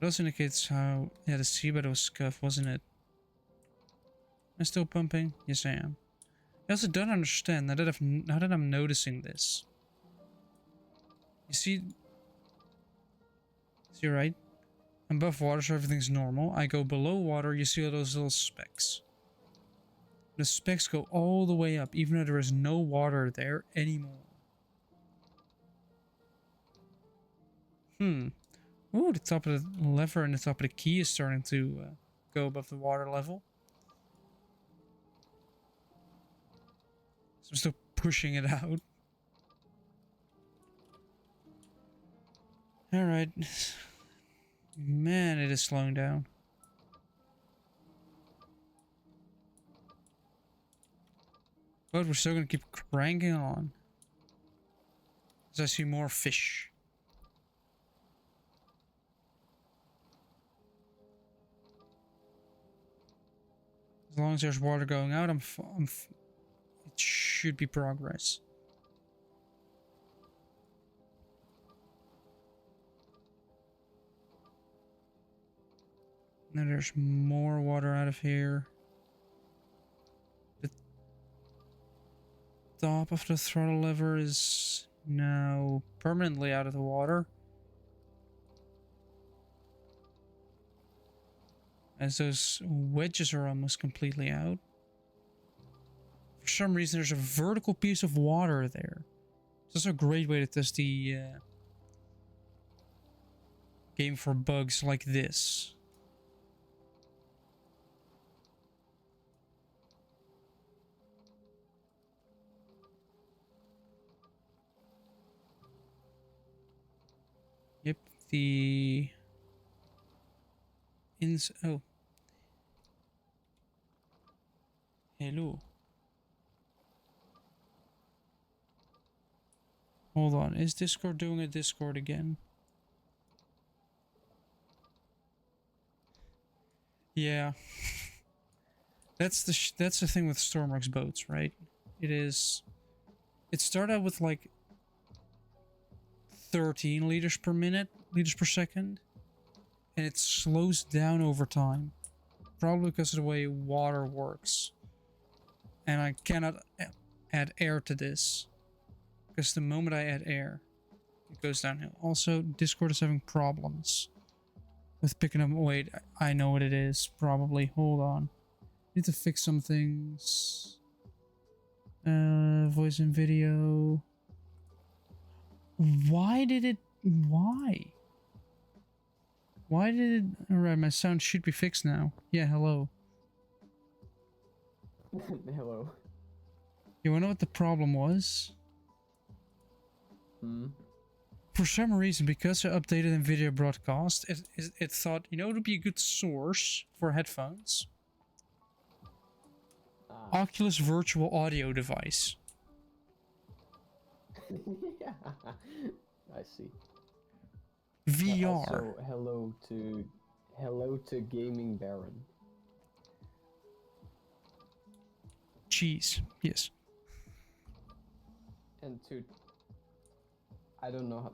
it also indicates how, yeah, the seabed was scuffed, wasn't it? Am I still pumping? Yes, I am. I also don't understand now that I'm noticing this. You see, right? I'm above water, so everything's normal. I go below water, you see all those little specks. The specks go all the way up, even though there is no water there anymore. Ooh, the top of the lever and the top of the key is starting to go above the water level. So I'm still pushing it out. Alright. Man, it is slowing down. But we're still gonna keep cranking on. As I see more fish. As long as there's water going out, it should be progress. Now there's more water out of here. The top of the throttle lever is now permanently out of the water. As those wedges are almost completely out. For some reason, there's a vertical piece of water there. It's also a great way to test the game for bugs like this. Yep, oh. Hello. Hold on, is Discord doing a Discord again? Yeah. That's the thing with Stormworks boats, right? It started out with like 13 liters per second, and it slows down over time, probably because of the way water works. And I cannot add air to this, because the moment I add air, it goes downhill. Also, Discord is having problems with picking up. Wait, I know what it is. Probably. Hold on. Need to fix some things. Voice and video. Why did it? Why? Why did it? Alright, my sound should be fixed now. Yeah, hello. Hello. You wanna know what the problem was? Hmm. For some reason, because I updated NVIDIA Broadcast, it thought, you know, it would be a good source for headphones. Ah. Oculus Virtual Audio Device. Yeah. I see. VR. Also, hello to Gaming Baron. Cheese. Yes. And to, I don't know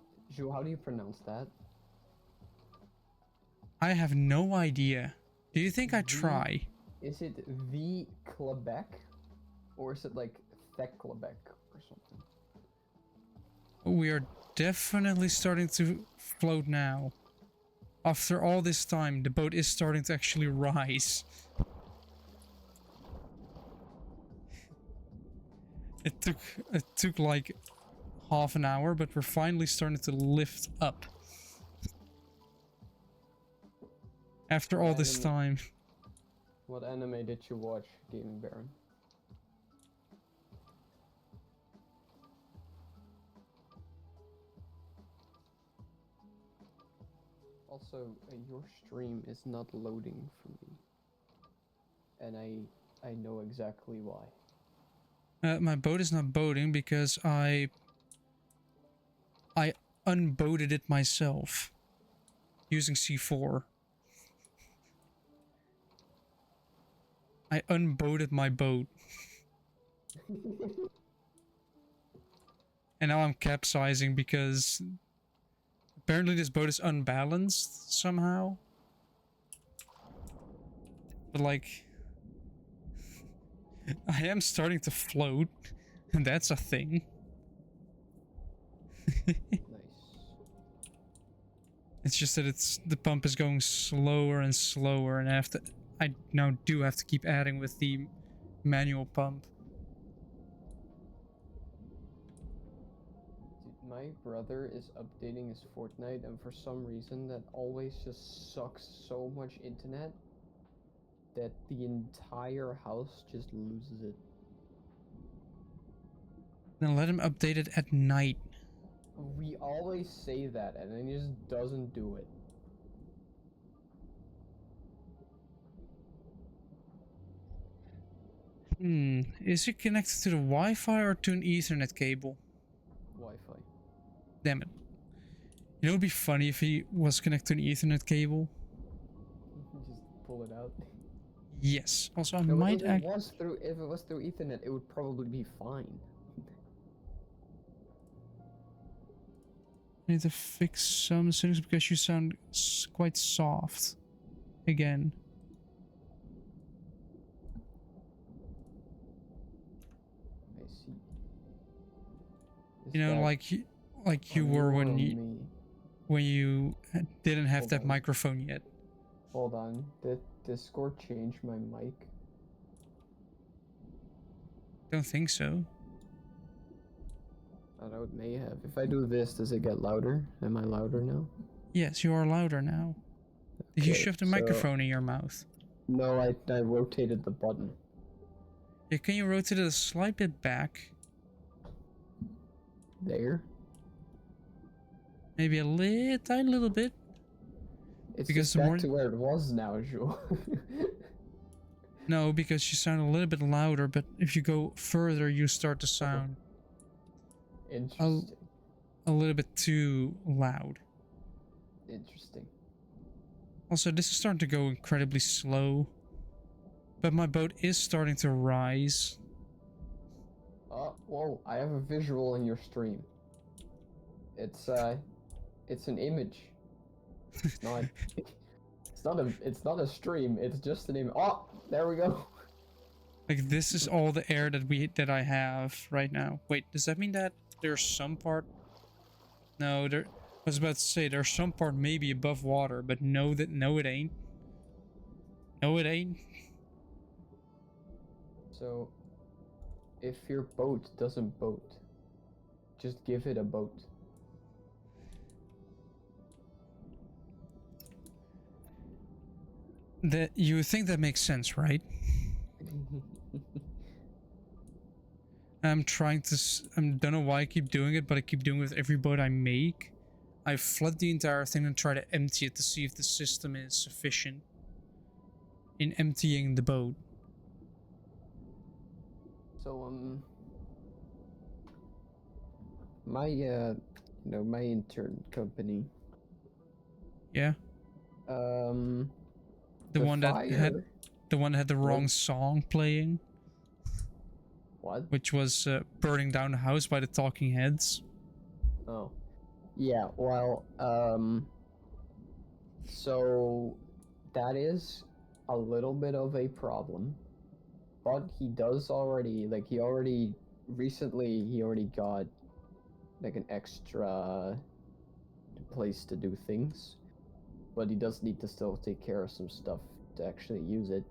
how do you pronounce that? I have no idea. Do you think I try? Is it V Quebec? Or is it like Tech Quebec or something? We are definitely starting to float now. After all this time, the boat is starting to actually rise. It took like half an hour, but we're finally starting to lift up. After all this time. What anime did you watch, Gaming Baron? Also, your stream is not loading for me. And I know exactly why. My boat is not boating because I unboated it myself using C4. I unboated my boat. And now I'm capsizing because apparently this boat is unbalanced somehow. But like, I am starting to float, and that's a thing. Nice. It's just that the pump is going slower and slower, and I now do have to keep adding with the manual pump. Dude, my brother is updating his Fortnite, and for some reason that always just sucks so much internet that the entire house just loses it. Then let him update it at night. We always say that, and then he just doesn't do it. Is it connected to the Wi-Fi or to an Ethernet cable? Wi-Fi. Damn it. You know, it would be funny if he was connected to an Ethernet cable. Just pull it out. Yes. Also, I No, might if it was through Ethernet, it would probably be fine. I need to fix some settings because you sound quite soft. Again. I see. You know, like you were when you didn't have that microphone yet. Hold on. Did Discord change my mic? Don't think so. I know it may have. If I do this, does it get louder? Am I louder now? Yes, you are louder now. Did you shove the microphone in your mouth? No, I rotated the button. Yeah, can you rotate it a slight bit back? There? Maybe a tiny little bit? It's because just back to where it was now, Joe. No, because you sound a little bit louder, but if you go further, you start to sound Interesting. A little bit too loud. Interesting. Also, this is starting to go incredibly slow, but my boat is starting to rise. Whoa, I have a visual in your stream. It's an image. It's not it's not a stream, it's just an image. Oh, there we go. Like, this is all the air that I have right now. Wait, does that mean that there's some part? No, I was about to say there's some part maybe above water, but no, it ain't. No, it ain't. So, if your boat doesn't boat, just give it a boat. You think that makes sense, right? I'm trying to. I don't know why I keep doing it, but I keep doing it with every boat I make. I flood the entire thing and try to empty it to see if the system is sufficient in emptying the boat. So my my intern company. Yeah, The one that had fire. the one that had the wrong Was- song playing, What? which was burning down the house by the Talking Heads. Oh. Yeah, well, so that is a little bit of a problem. But he does already, like, recently he already got, like, an extra place to do things. But he does need to still take care of some stuff to actually use it.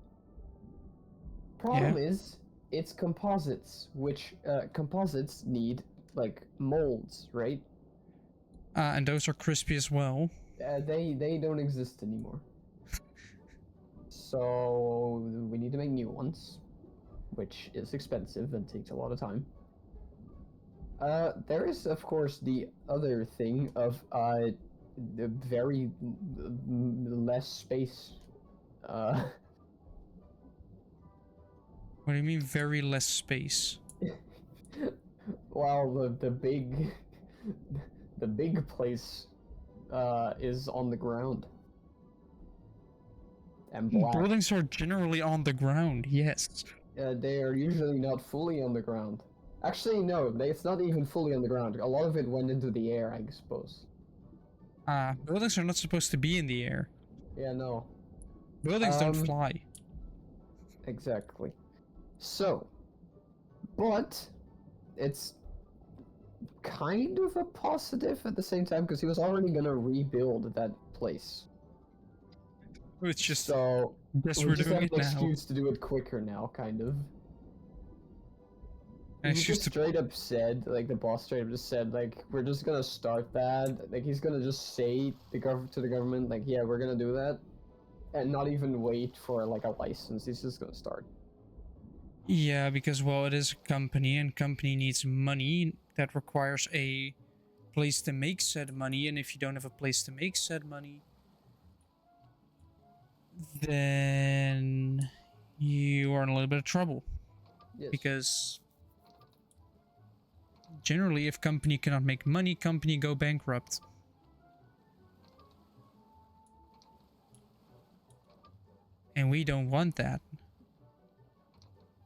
Problem is, it's composites, which, composites need, like, molds, right? And those are crispy as well. They don't exist anymore. So we need to make new ones, which is expensive and takes a lot of time. There is of course the other thing of the very less space. What do you mean very less space? Well, the big place is on the ground. And black. Buildings are generally on the ground, yes. They are usually not fully on the ground. Actually, no, it's not even fully on the ground. A lot of it went into the air, I suppose. Buildings are not supposed to be in the air. Yeah, no. Buildings don't fly. Exactly. So, but it's kind of a positive at the same time because he was already gonna rebuild that place. It's just So guess we we're just doing have it an now. excuse to do it quicker now, kind of. An He excuse just to straight up said, like the boss straight up just said, like we're just gonna start that. Like he's gonna just say to the government, like yeah, we're gonna do that, and not even wait for like a license. He's just gonna start. Yeah, because well, it is a company, and company needs money. That requires a place to make said money, and if you don't have a place to make said money, then you are in a little bit of trouble. Yes. Because generally, if company cannot make money, company go bankrupt. And we don't want that.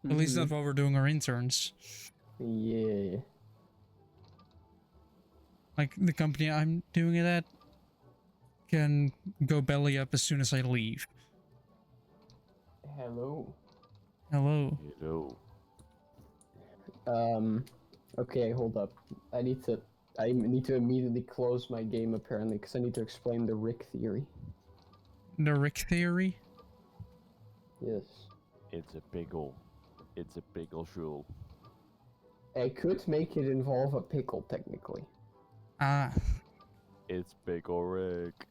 At least not while we're doing our interns. Yeah. Like, the company I'm doing it at can go belly up as soon as I leave. Hello. Hello. Hello. Okay, hold up. I need to immediately close my game apparently because I need to explain the Rick theory. The Rick theory? Yes. It's a pickle. It's a pickle shul. I could make it involve a pickle technically. Ah. It's pickle Rick.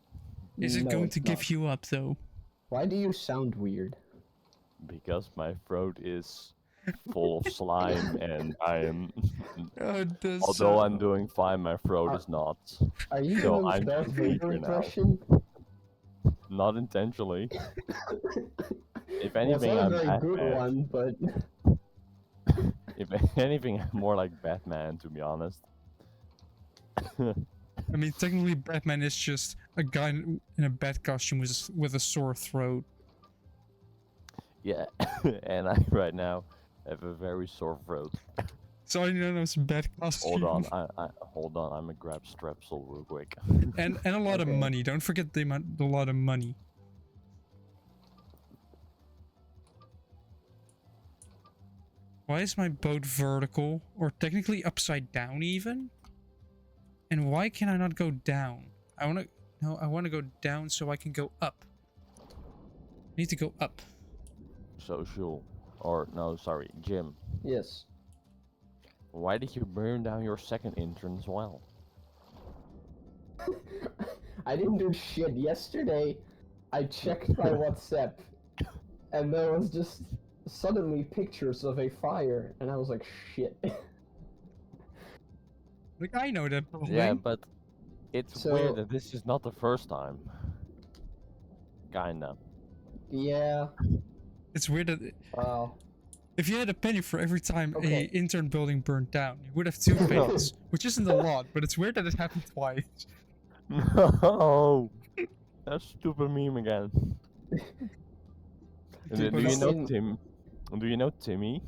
Is it No, going it's to not. give you up, though? Why do you sound weird? Because my throat is full of slime and I am... Although I'm doing fine, my throat is not. Are you So doing I'm Darth Vader Vader now. impression? Not intentionally. If Well, it's anything, not a I'm very good Batman. one, but If anything, I'm more like Batman, to be honest. I mean, technically, Batman is just a guy in a bat costume with a sore throat. Yeah, and I right now have a very sore throat. So I know it's a bat costume. Hold on, hold on. I'm gonna grab Strepsil real quick. And a lot of Okay. money. Don't forget the amount, a lot of money. Why is my boat vertical, or technically upside down even? And why can I not go down? I want to go down so I can go up. I need to go up. Social, or no, sorry, Jim. yes. Why did you burn down your second intern as well? I didn't do shit. Yesterday, I checked my WhatsApp, and there was just suddenly pictures of a fire, and I was like, shit. Like, I know that building. Yeah, but it's So- weird that this is not the first time. Kinda. Yeah. It's weird that Wow. if you had a penny for every time Okay. a intern building burned down, you would have 2 pennies, which isn't a lot, but it's weird that it happened twice. No! That stupid meme again. Dude, Do you know fucking- Tim? Do you know Timmy?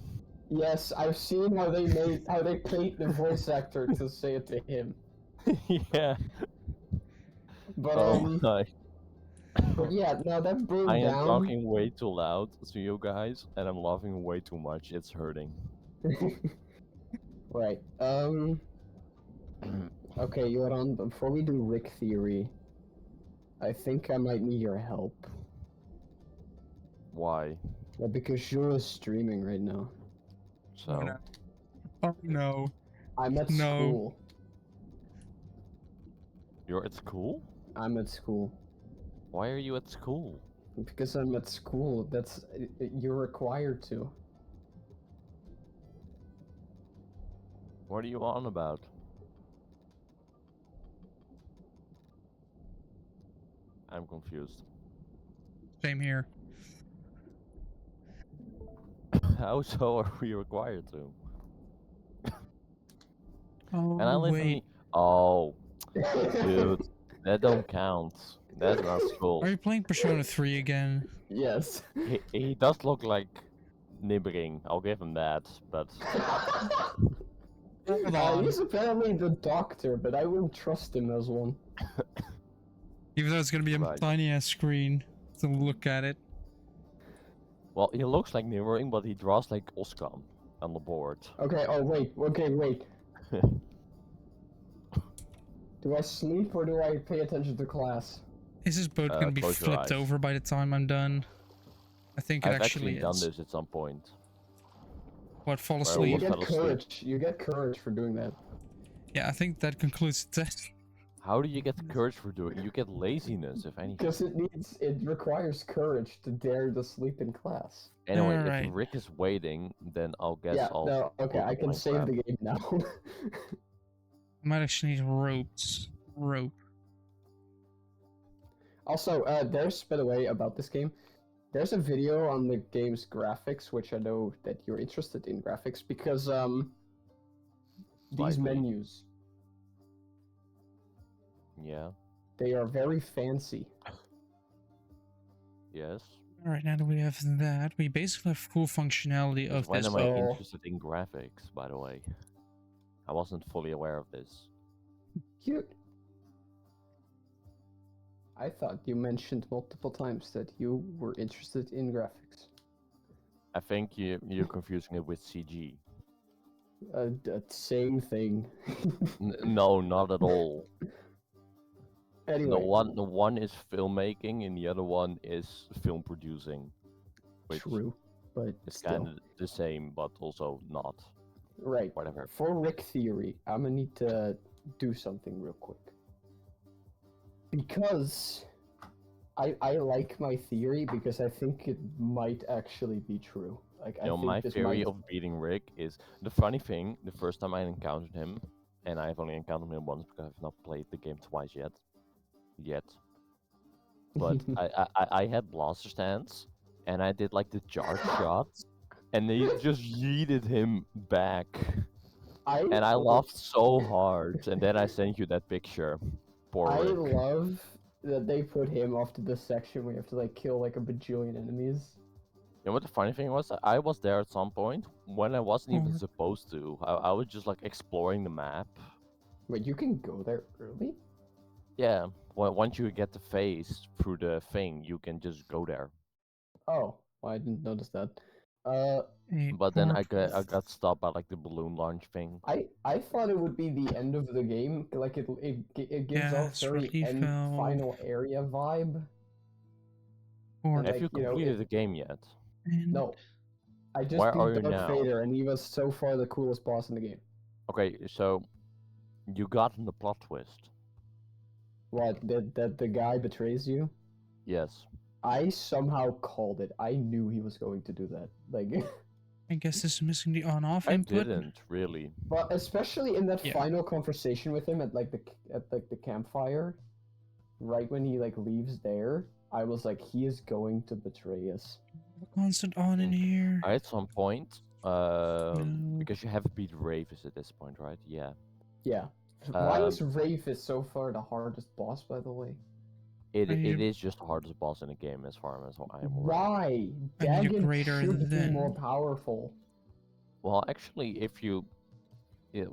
Yes, I've seen how they paid the voice actor to say it to him. Yeah. But Oh my. but yeah, no, that burned I am down. talking way too loud to you guys, and I'm laughing way too much. It's hurting. Right. Okay, Joran, before we do Rick theory, I think I might need your help. Why? Well, because you're streaming right now. So. no. Oh no. I'm at No. school. You're at school? I'm at school. Why are you at school? Because I'm at school. You're required to. What are you on about? I'm confused. Same here. How so are we required to? Oh, And I live in wait. the... Oh, dude, that don't count. That's not school. Are you playing Persona 3 again? Yes. He does look like nibbling. I'll give him that, but Hold on. He's apparently the doctor, but I wouldn't trust him as one. Even though it's gonna be a Right. tiny ass screen to look at it. well, he looks like nibbling, but he draws like Oscar on the board. Okay, oh wait, okay, wait. Do I sleep or do I pay attention to class? Is this boat gonna be close your flipped eyes. over by the time I'm done? I think it I've actually actually done is. this at some point. What, fall Where I asleep? You almost get fell asleep. courage. You get courage for doing that. Yeah, I think that concludes the test. How do you get the courage for doing it? You get laziness, if anything. Because it requires courage to dare to sleep in class. Anyway, Alright. if Rick is waiting, then I'll guess Yeah, I'll... no, okay, put I can Minecraft. save the game now. I might actually need ropes. Rope. Also, there's, by the way, about this game, there's a video on the game's graphics, which I know that you're interested in graphics, because, these Slightly. menus, Yeah, they are very fancy. yes. Alright, now that we have that, we basically have full functionality of When this am I boat. Oh. interested in graphics, by the way? I wasn't fully aware of this. Cute. I thought you mentioned multiple times that you were interested in graphics. I think you're confusing it with CG. Same thing. No, not at all. Anyway, The one is filmmaking and the other one is film producing. Which true, but is still. kind of the same, but also not. Right. Whatever. For Rick theory, I'm gonna need to do something real quick. Because I like my theory because I think it might actually be true. Like I You know, think my this theory might... of beating Rick is the funny thing. The first time I encountered him, and I've only encountered him once because I've not played the game twice yet. But I had blaster stance, and I did like the charge shots, and they just yeeted him back, and I laughed so hard. And then I sent you that picture. Poor I Rick. love that they put him off to this section where you have to like kill like a bajillion enemies. You know what the funny thing was? I was there at some point when I wasn't even Mhm. supposed to. I was just like exploring the map. Wait, you can go there early? Yeah, well, once you get the phase through the thing, you can just go there. Oh, well, I didn't notice that. But then I got stopped by like the balloon launch thing. I thought it would be the end of the game, like it gives off Yes, very relief end valve. final area vibe. Or And Have like, you you know, completed the game yet? No, I just Where are beat you Darth now? Vader, and he was so far the coolest boss in the game. Okay, so you got in the plot twist. What? That the guy betrays you? Yes. I somehow called it. I knew he was going to do that. Like, I guess this is missing the on-off I input. didn't really. but especially in that Yeah. final conversation with him at the campfire, right when he like leaves there, I was like, he is going to betray us. Constant on in here. At some point, No. because you have beat Ravis at this point, right? Yeah. Yeah. Why is Wraith so far the hardest boss, by the way? It I need it a- is just the hardest boss in the game as far as I am aware. Why? I need a Dagon greater should be than- more powerful. Well, actually, if you,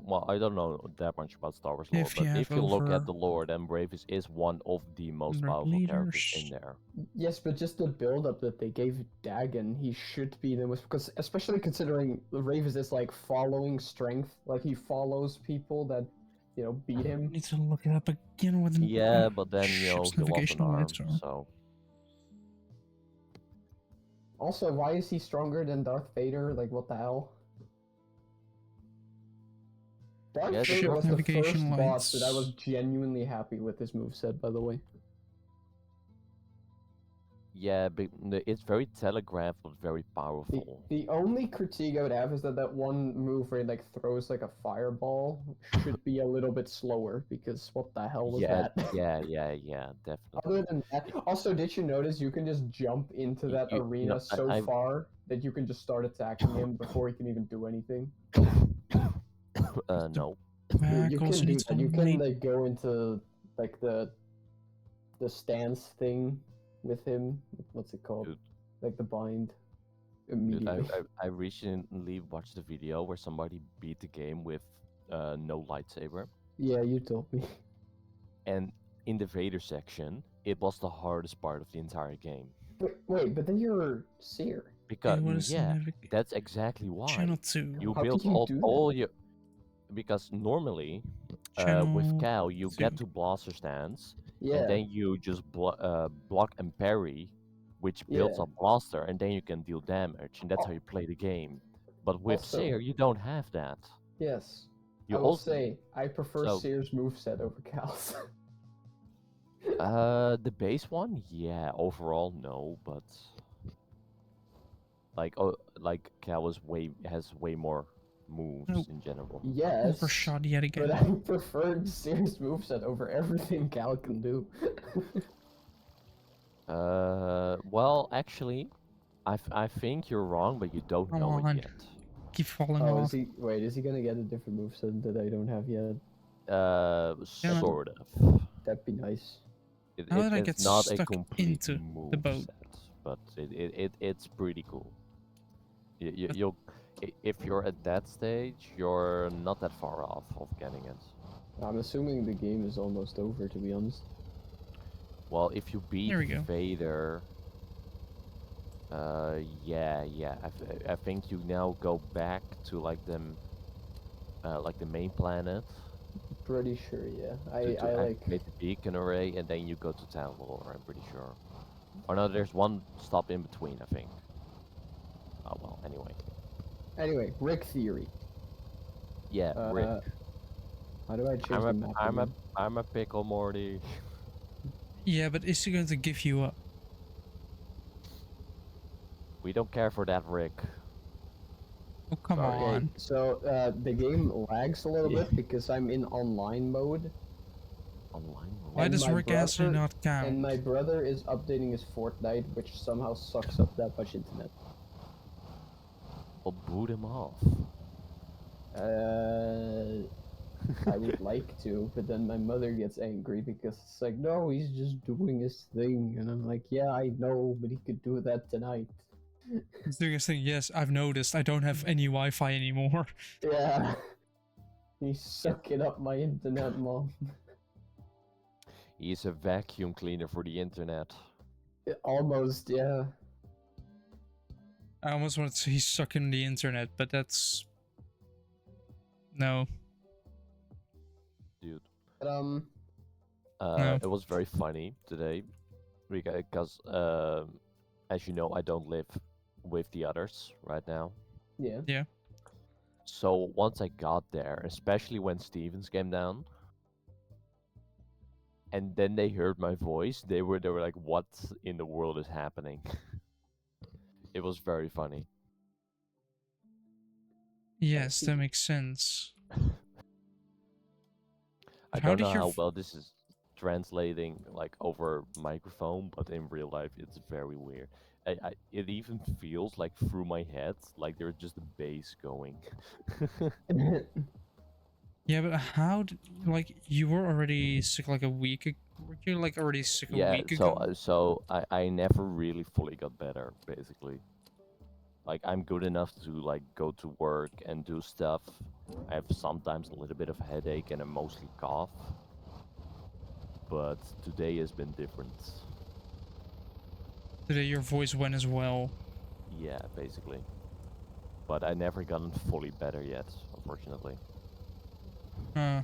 well, I don't know that much about Star Wars lore, If but you if have you look over at the lore, then Ravis is one of the most 100 powerful characters liters. in there. Yes, but just the build-up that they gave Dagon, he should be the most, because especially considering Ravis is like following strength, like he follows people that, you know, beat I him. need to look it up again with an Yeah, but then you know ship's he lost an navigational arm, lights are. so Also, why is he stronger than Darth Vader? Like, what the hell? Darth Yeah, Vader ship was the navigation first boss that I lights. was genuinely happy with his moveset, by the way. yeah, but it's very telegraphed but very powerful. The only critique I would have is that that one move where he like throws like a fireball should be a little bit slower, because what the hell was Yeah, that? yeah, definitely. Other than that, also, did you notice you can just jump into that You arena know, so I- far that you can just start attacking him before he can even do anything? No. You Back can also do needs that. a You can light. like go into like the stance thing with him. What's it called? Dude. Like the bind. Dude, Immediately. I recently watched a video where somebody beat the game with no lightsaber, Yeah, you told me. and in the Vader section, it was the hardest part of the entire game. Wait, but then you're seer. Because what is the yeah, navig- that's exactly why. Channel 2. You How build could you all, do all your, because normally Channel with Cal you get 2. to blaster stance, Yeah. and then you just block and parry, which builds Yeah. up blaster, and then you can deal damage, and that's how you play the game. But with Also- Seer, you don't have that. Yes. You I will also say I prefer so- Seer's moveset over Cal's. the base one, yeah. Overall, no, but like Cal has way more moves Nope. in general. Yes. Overshot yet again. But I preferred Seer's moveset over everything Cal can do. Well, actually, I think you're wrong, but you don't Come know on. it yet. Keep falling Oh, off. is he? Wait, is he gonna get a different moveset that I don't have yet? Yeah. Sort of. That'd be nice. How did I It's get not a stuck complete into the boat? moveset, but it's pretty cool. You'll if you're at that stage, you're not that far off of getting it. I'm assuming the game is almost over, to be honest. Well, if you beat There we go. Vader, yeah. I think you now go back to like the main planet Pretty sure, yeah. to I like. activate the beacon array, and then you go to Town Hall. I'm pretty sure. Or no, there's one stop in between, I think. Oh well, anyway. Anyway, Rick theory. Yeah, Rick. How do I change the map? again? I'm a pickle, Morty. Yeah, but is he going to give you up? We don't care for that, Rick. Oh, come Sorry. Okay, on. so the game lags a little Yeah. bit because I'm in online mode, Online. Why And does my Rick Astley brother- not count? and my brother is updating his Fortnite, which somehow sucks up that much internet. Well, boot him off. I would like to, but then my mother gets angry because it's like, no, he's just doing his thing, and I'm like, yeah, I know, but he could do that tonight. He's doing his thing. Yes, I've noticed. I don't have any Wi-Fi anymore. Yeah, he's sucking up my internet, mom. He's a vacuum cleaner for the internet. Almost, yeah. I almost wanted to say he's sucking the internet, but that's... No. Dude. But, No. It was very funny today because, as you know, I don't live with the others right now. yeah. So once I got there, especially when Stevens came down, and then they heard my voice. They were like, "What in the world is happening?" It was very funny. Yes, that makes sense. I How don't did know your how f- well this is translating like over microphone, but in real life it's very weird. It even feels like through my head, like there's just a bass going. Yeah, but like you were already sick like a week were you like already sick a Yeah, week so ago? I never really fully got better, basically. Like I'm good enough to like go to work and do stuff. I have sometimes a little bit of headache and I mostly cough. But today has been different. Today your voice went as well. Yeah, basically. But I never gotten fully better yet, unfortunately. Uh,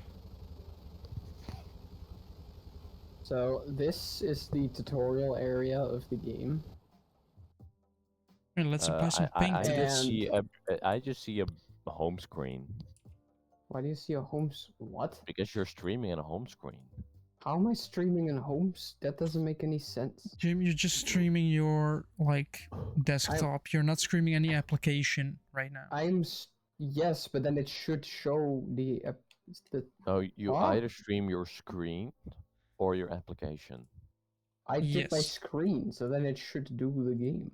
So this is the tutorial area of the game. hey, let's apply some paint I to just this. And see a I just see a home screen why do you see a what? because you're streaming on a home screen. How am I streaming in homes? That doesn't make any sense. Jim, you're just streaming your like desktop. You're not streaming any application right now. Yes, but then it should show the No, you Huh? either stream your screen or your application. I did my Yes. screen, so then it should do the game.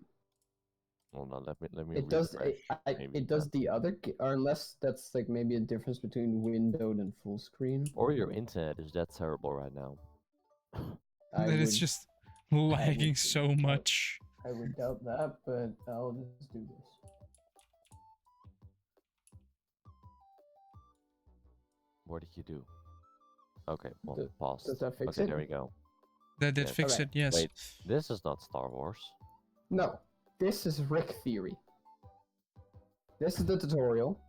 Well, no, let me It does refresh. Maybe it does the other or unless that's like maybe a difference between windowed and full screen. or your internet is that terrible right now. I That would it's just lagging so much. I would doubt that, but I'll just do this. What did you do? Okay, well, Does- pause. does that fix Okay, it? there we go. That did Yeah. fix Okay. it, yes. Wait, this is not Star Wars. No, this is Rick theory. This is the tutorial.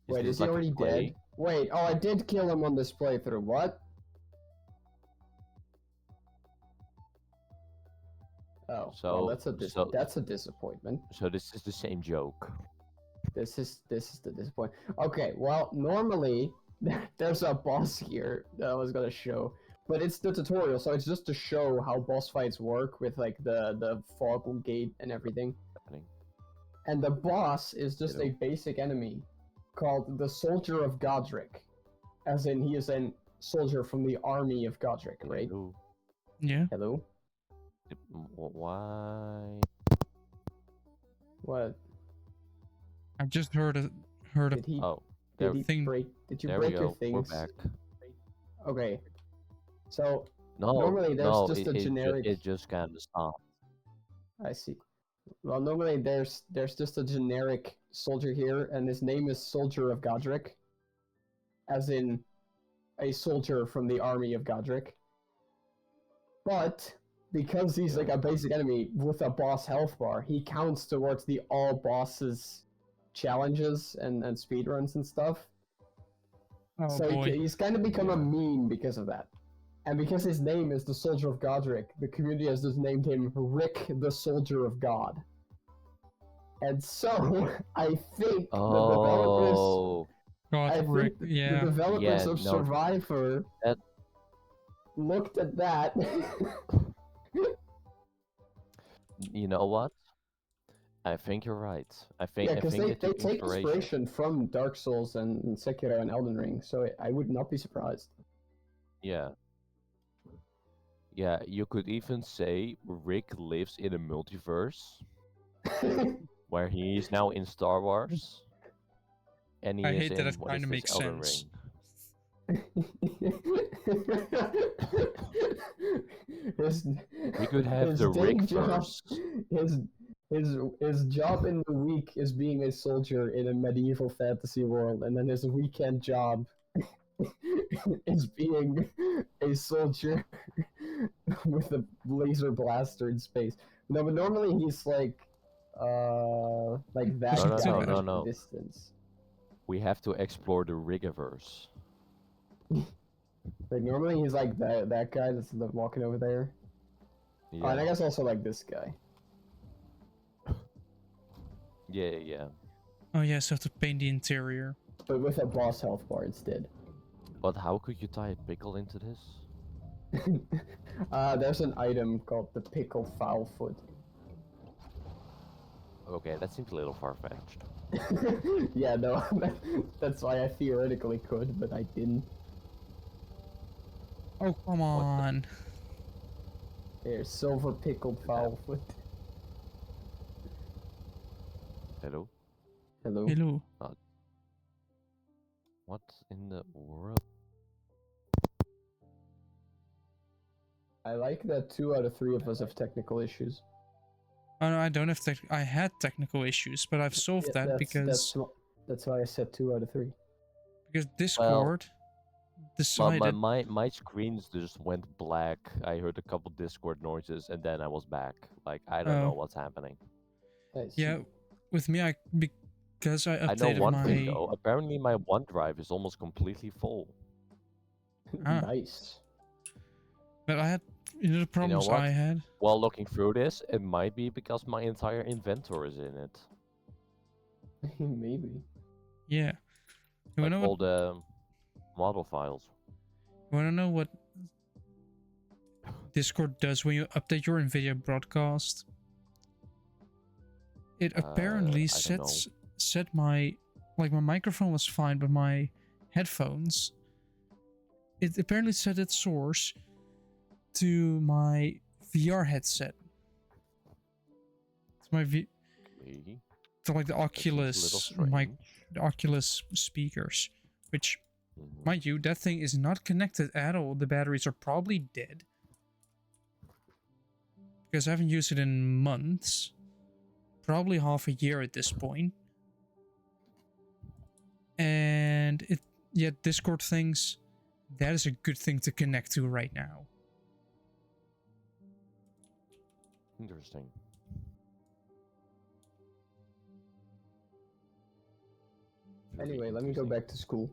Wait, this is he like a already play? dead? Wait, oh, I did kill him on this playthrough. What? Oh, well, So that's a disappointment. so this is the same joke. This is the disappointment. Okay, well, normally there's a boss here that I was gonna show, but it's the tutorial, so it's just to show how boss fights work with like the fog gate and everything. Happening. And the boss is just a Hello. basic enemy called the Soldier of Godric, as in he is a soldier from the army of Godric, right? Hello. Yeah. Hello. Why? What? I just heard a Did he? Oh, Did there, he thing- break? Did you there break we your go. things? We're back. Okay. So No, normally there's no, just a generic. it just kind of stopped. I see. Well, normally there's just a generic soldier here, and his name is Soldier of Godric, as in a soldier from the army of Godric. But because he's like a basic enemy with a boss health bar, he counts towards the all bosses challenges and speedruns and stuff. Oh So boy. he's kind of become a meme because of that. And because his name is the Soldier of Godric, the community has just named him Rick the Soldier of God. And so I think the developers Oh, God, Rick, the yeah. developers Yeah, of no, Survivor that- looked at that. you know what? I think you're right. I think Yeah, because they took take inspiration from Dark Souls and Sekiro and Elden Ring, so I would not be surprised. Yeah. Yeah, you could even say Rick lives in a multiverse where he is now in Star Wars, and he I is hate that in it what kinda is this, makes Elden sense. His, We could have his the day Rick job, verse. his job in the week is being a soldier in a medieval fantasy world, and then his weekend job is being a soldier with a laser blaster in space. No, but normally he's like that No, guy no, in no. the distance. We have to explore the Riggiverse. Like normally he's like that guy that's walking over there. Yeah. Oh, and I guess also like this guy. Yeah. Oh yeah, so I have to paint the interior. But with a boss health bar instead. But how could you tie a pickle into this? There's an item called the pickled foul foot. Okay, that seems a little far-fetched. Yeah, no, that's why I theoretically could, but I didn't. Oh, come on. Here, silver pickled foul foot. Hello? Hello. Hello. What in the world? I like that 2 out of 3 of us have technical issues. Oh no, I don't have I had technical issues, but I've solved Yeah, that because that's why I said 2 out of 3. Discord decided. My screens just went black. I heard a couple Discord noises, and then I was back. Like, I don't know Oh. what's happening. Yeah, with me, because I I know updated one thing, my. though. Apparently, my OneDrive is almost completely full. Ah. Nice. But I had, the problems what? I had. While looking through this, it might be because my entire inventory is in it. Maybe. Yeah. You Like know all what? the model files. You wanna know what Discord does when you update your NVIDIA broadcast? It apparently I don't know. set my my microphone was fine, but my headphones. It apparently set its source to my VR headset. It's my Okay. to like the That seems a little Oculus strange. the Oculus speakers, which, Mhm. mind you, that thing is not connected at all. The batteries are probably dead because I haven't used it in months, probably half a year at this point. And Discord thinks that is a good thing to connect to right now. Interesting. Very Anyway, let me go interesting. back to school.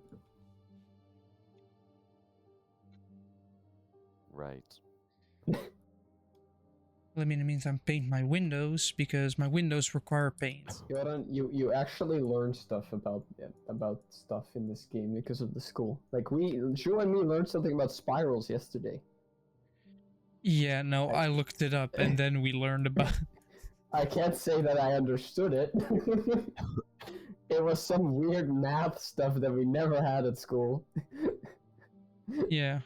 Right. Let me in the meantime paint my windows because my windows require paint. Yoran, you actually learn stuff about stuff in this game because of the school. Like Shu and me learned something about spirals yesterday. Yeah, no, I looked it up and then we learned about. I can't say that I understood it. It was some weird math stuff that we never had at school. Yeah.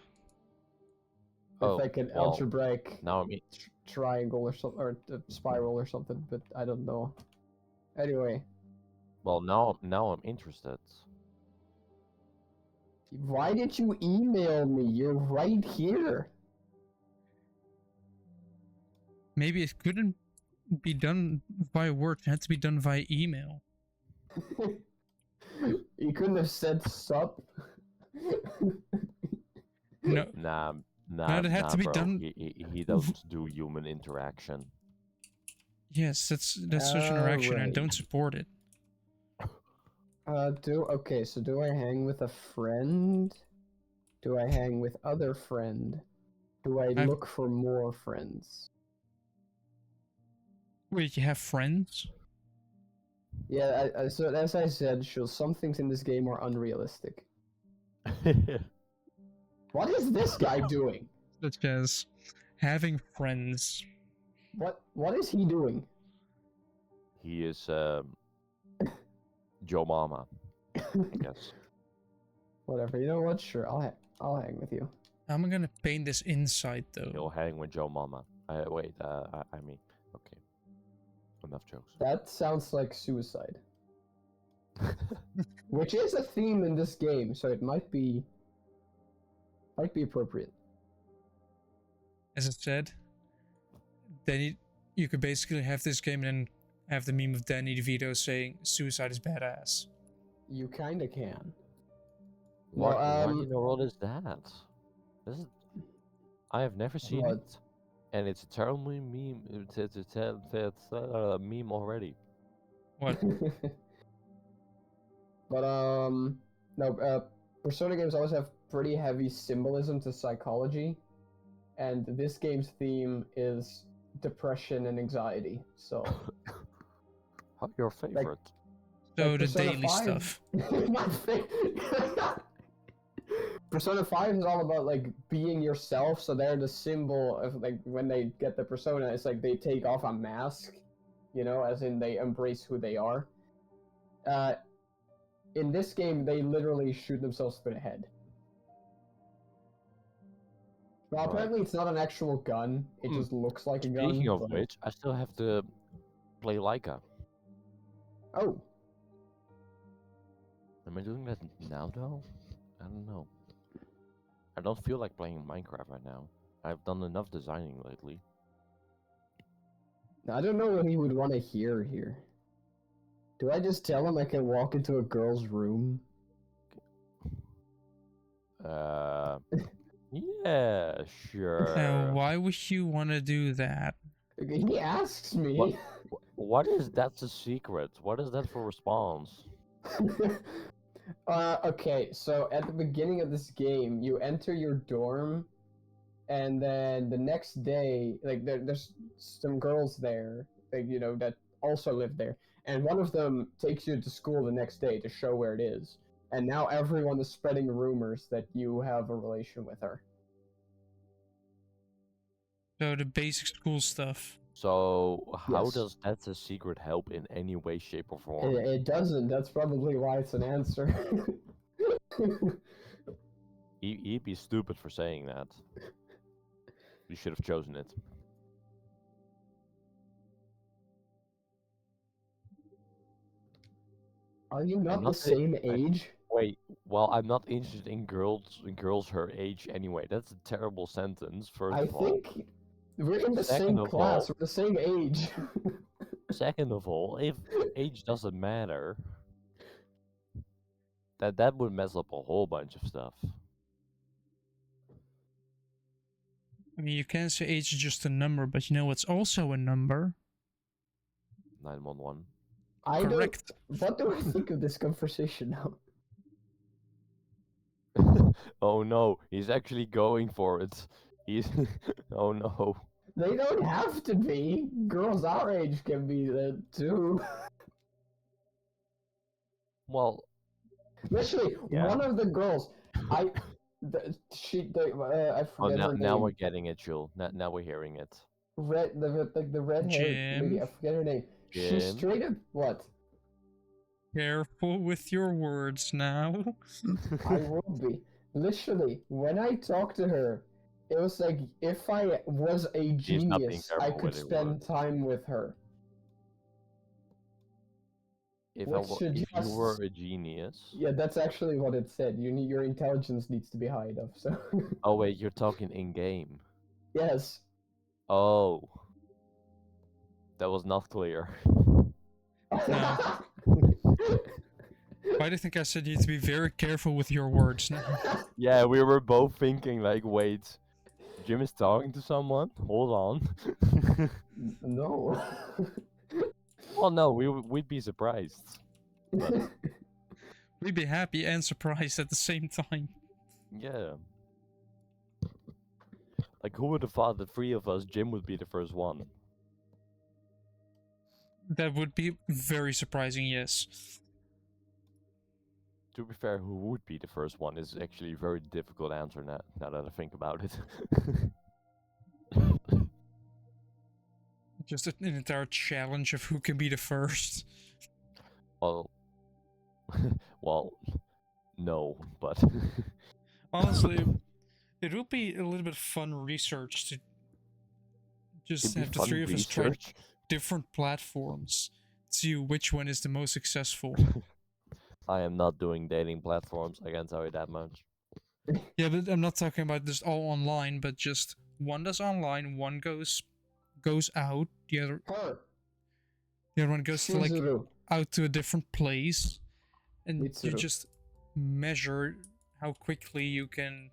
It's like an well, algebraic now I'm triangle or something, or a spiral or something, but I don't know. Anyway, well now I'm interested. why did you email me? You're right here. Maybe it couldn't be done via word, it had to be done via email. You couldn't have said sup. No. Nah, it had to be bro. done- He doesn't do human interaction. Yes, that's social interaction and I Alright. don't support it. Okay, so do I hang with a friend? Do I hang with other friend? Do I I've- look for more friends? Wait, you have friends? Yeah, so as I said, some things in this game are unrealistic. What is this guy doing? Such as having friends. What is he doing? He is Joe Mama, I guess. Whatever. You know what? Sure, I'll hang with you. I'm gonna paint this inside though. He'll hang with Joe Mama. Wait, I mean, okay. Enough jokes. That sounds like suicide, which is a theme in this game, so it might be appropriate. As I said, then you could basically have this game and then have the meme of Danny DeVito saying suicide is badass. You kinda can. What, Well, what in the world is that? This is... I have never seen What? it, and it's a terrible meme. It's a meme already. What? But no, Persona games always have pretty heavy symbolism to psychology, and this game's theme is depression and anxiety. So Your favorite? So Like the Persona daily 5? stuff. My favorite. Persona 5 is all about like being yourself, so they're the symbol of like when they get the persona, it's like they take off a mask, you know, as in they embrace who they are. In this game, they literally shoot themselves through the head. Well, apparently it's not an actual gun, it just looks like a gun. Speaking of but... which, I still have to play Laika. Oh. Am I doing that now though? I don't know. I don't feel like playing Minecraft right now. I've done enough designing lately. I don't know what he would want to hear here. Do I just tell him I can walk into a girl's room? Yeah, sure. Why would you want to do that? He asks me. What is that's a secret? What is that for response? Okay, so at the beginning of this game, you enter your dorm, and then the next day, like there's some girls there, like, you know, that also live there, and one of them takes you to school the next day to show where it is, and now everyone is spreading rumors that you have a relation with her. So the basic school stuff. So how Yes. does that's a secret help in any way, shape, or form? It doesn't. That's probably why it's an answer. He'd be stupid for saying that. You should have chosen it. Are you not the not same age? Wait, well, I'm not interested in girls her age anyway. That's a terrible sentence, first I of all. think we're in the Second same of class. all- We're the same age. Second of all, if age doesn't matter, that would mess up a whole bunch of stuff. I mean, you can say age is just a number, but you know what's also a number? 911. Correct. What do I think of this conversation now? Oh no, he's actually going for it. He's oh no. They don't have to be. Girls our age can be that too. Well, Literally, Yeah. one of the girls, I forget her name. now we're getting it, Jul. Now we're hearing it. The red haired lady. Jim. I forget her name. She Jim. straight up what? Careful with your words now. I will be. Literally, when I talked to her, it was like if I was a She's not being genius, I careful could with her spend time with her. If Which you suggests- were a genius. Yeah, that's actually what it said. Your intelligence needs to be high enough. So Oh wait, you're talking in game. yes. Oh. That was not clear. No. Why do you think I said you need to be very careful with your words now? Yeah, we were both thinking like, wait, Jim is talking to someone? Hold on. No. Well, no, we'd be surprised. But We'd be happy and surprised at the same time. yeah. Like, who would have thought the three of us, Jim would be the first one? That would be very surprising, yes. To be fair, who would be the first one is actually a very difficult answer now that I think about it. Just an entire challenge of who can be the first. Well, well, no, but Honestly, it would be a little bit fun research to just it'd be have the fun three of us try research. different platforms, see which one is the most successful. I am not doing dating platforms, I can tell you that much. Yeah, but I'm not talking about just all online, but just one does online, one goes out, the other one goes to like Shizuru. out to a different place, and you Mitsuru. just measure how quickly you can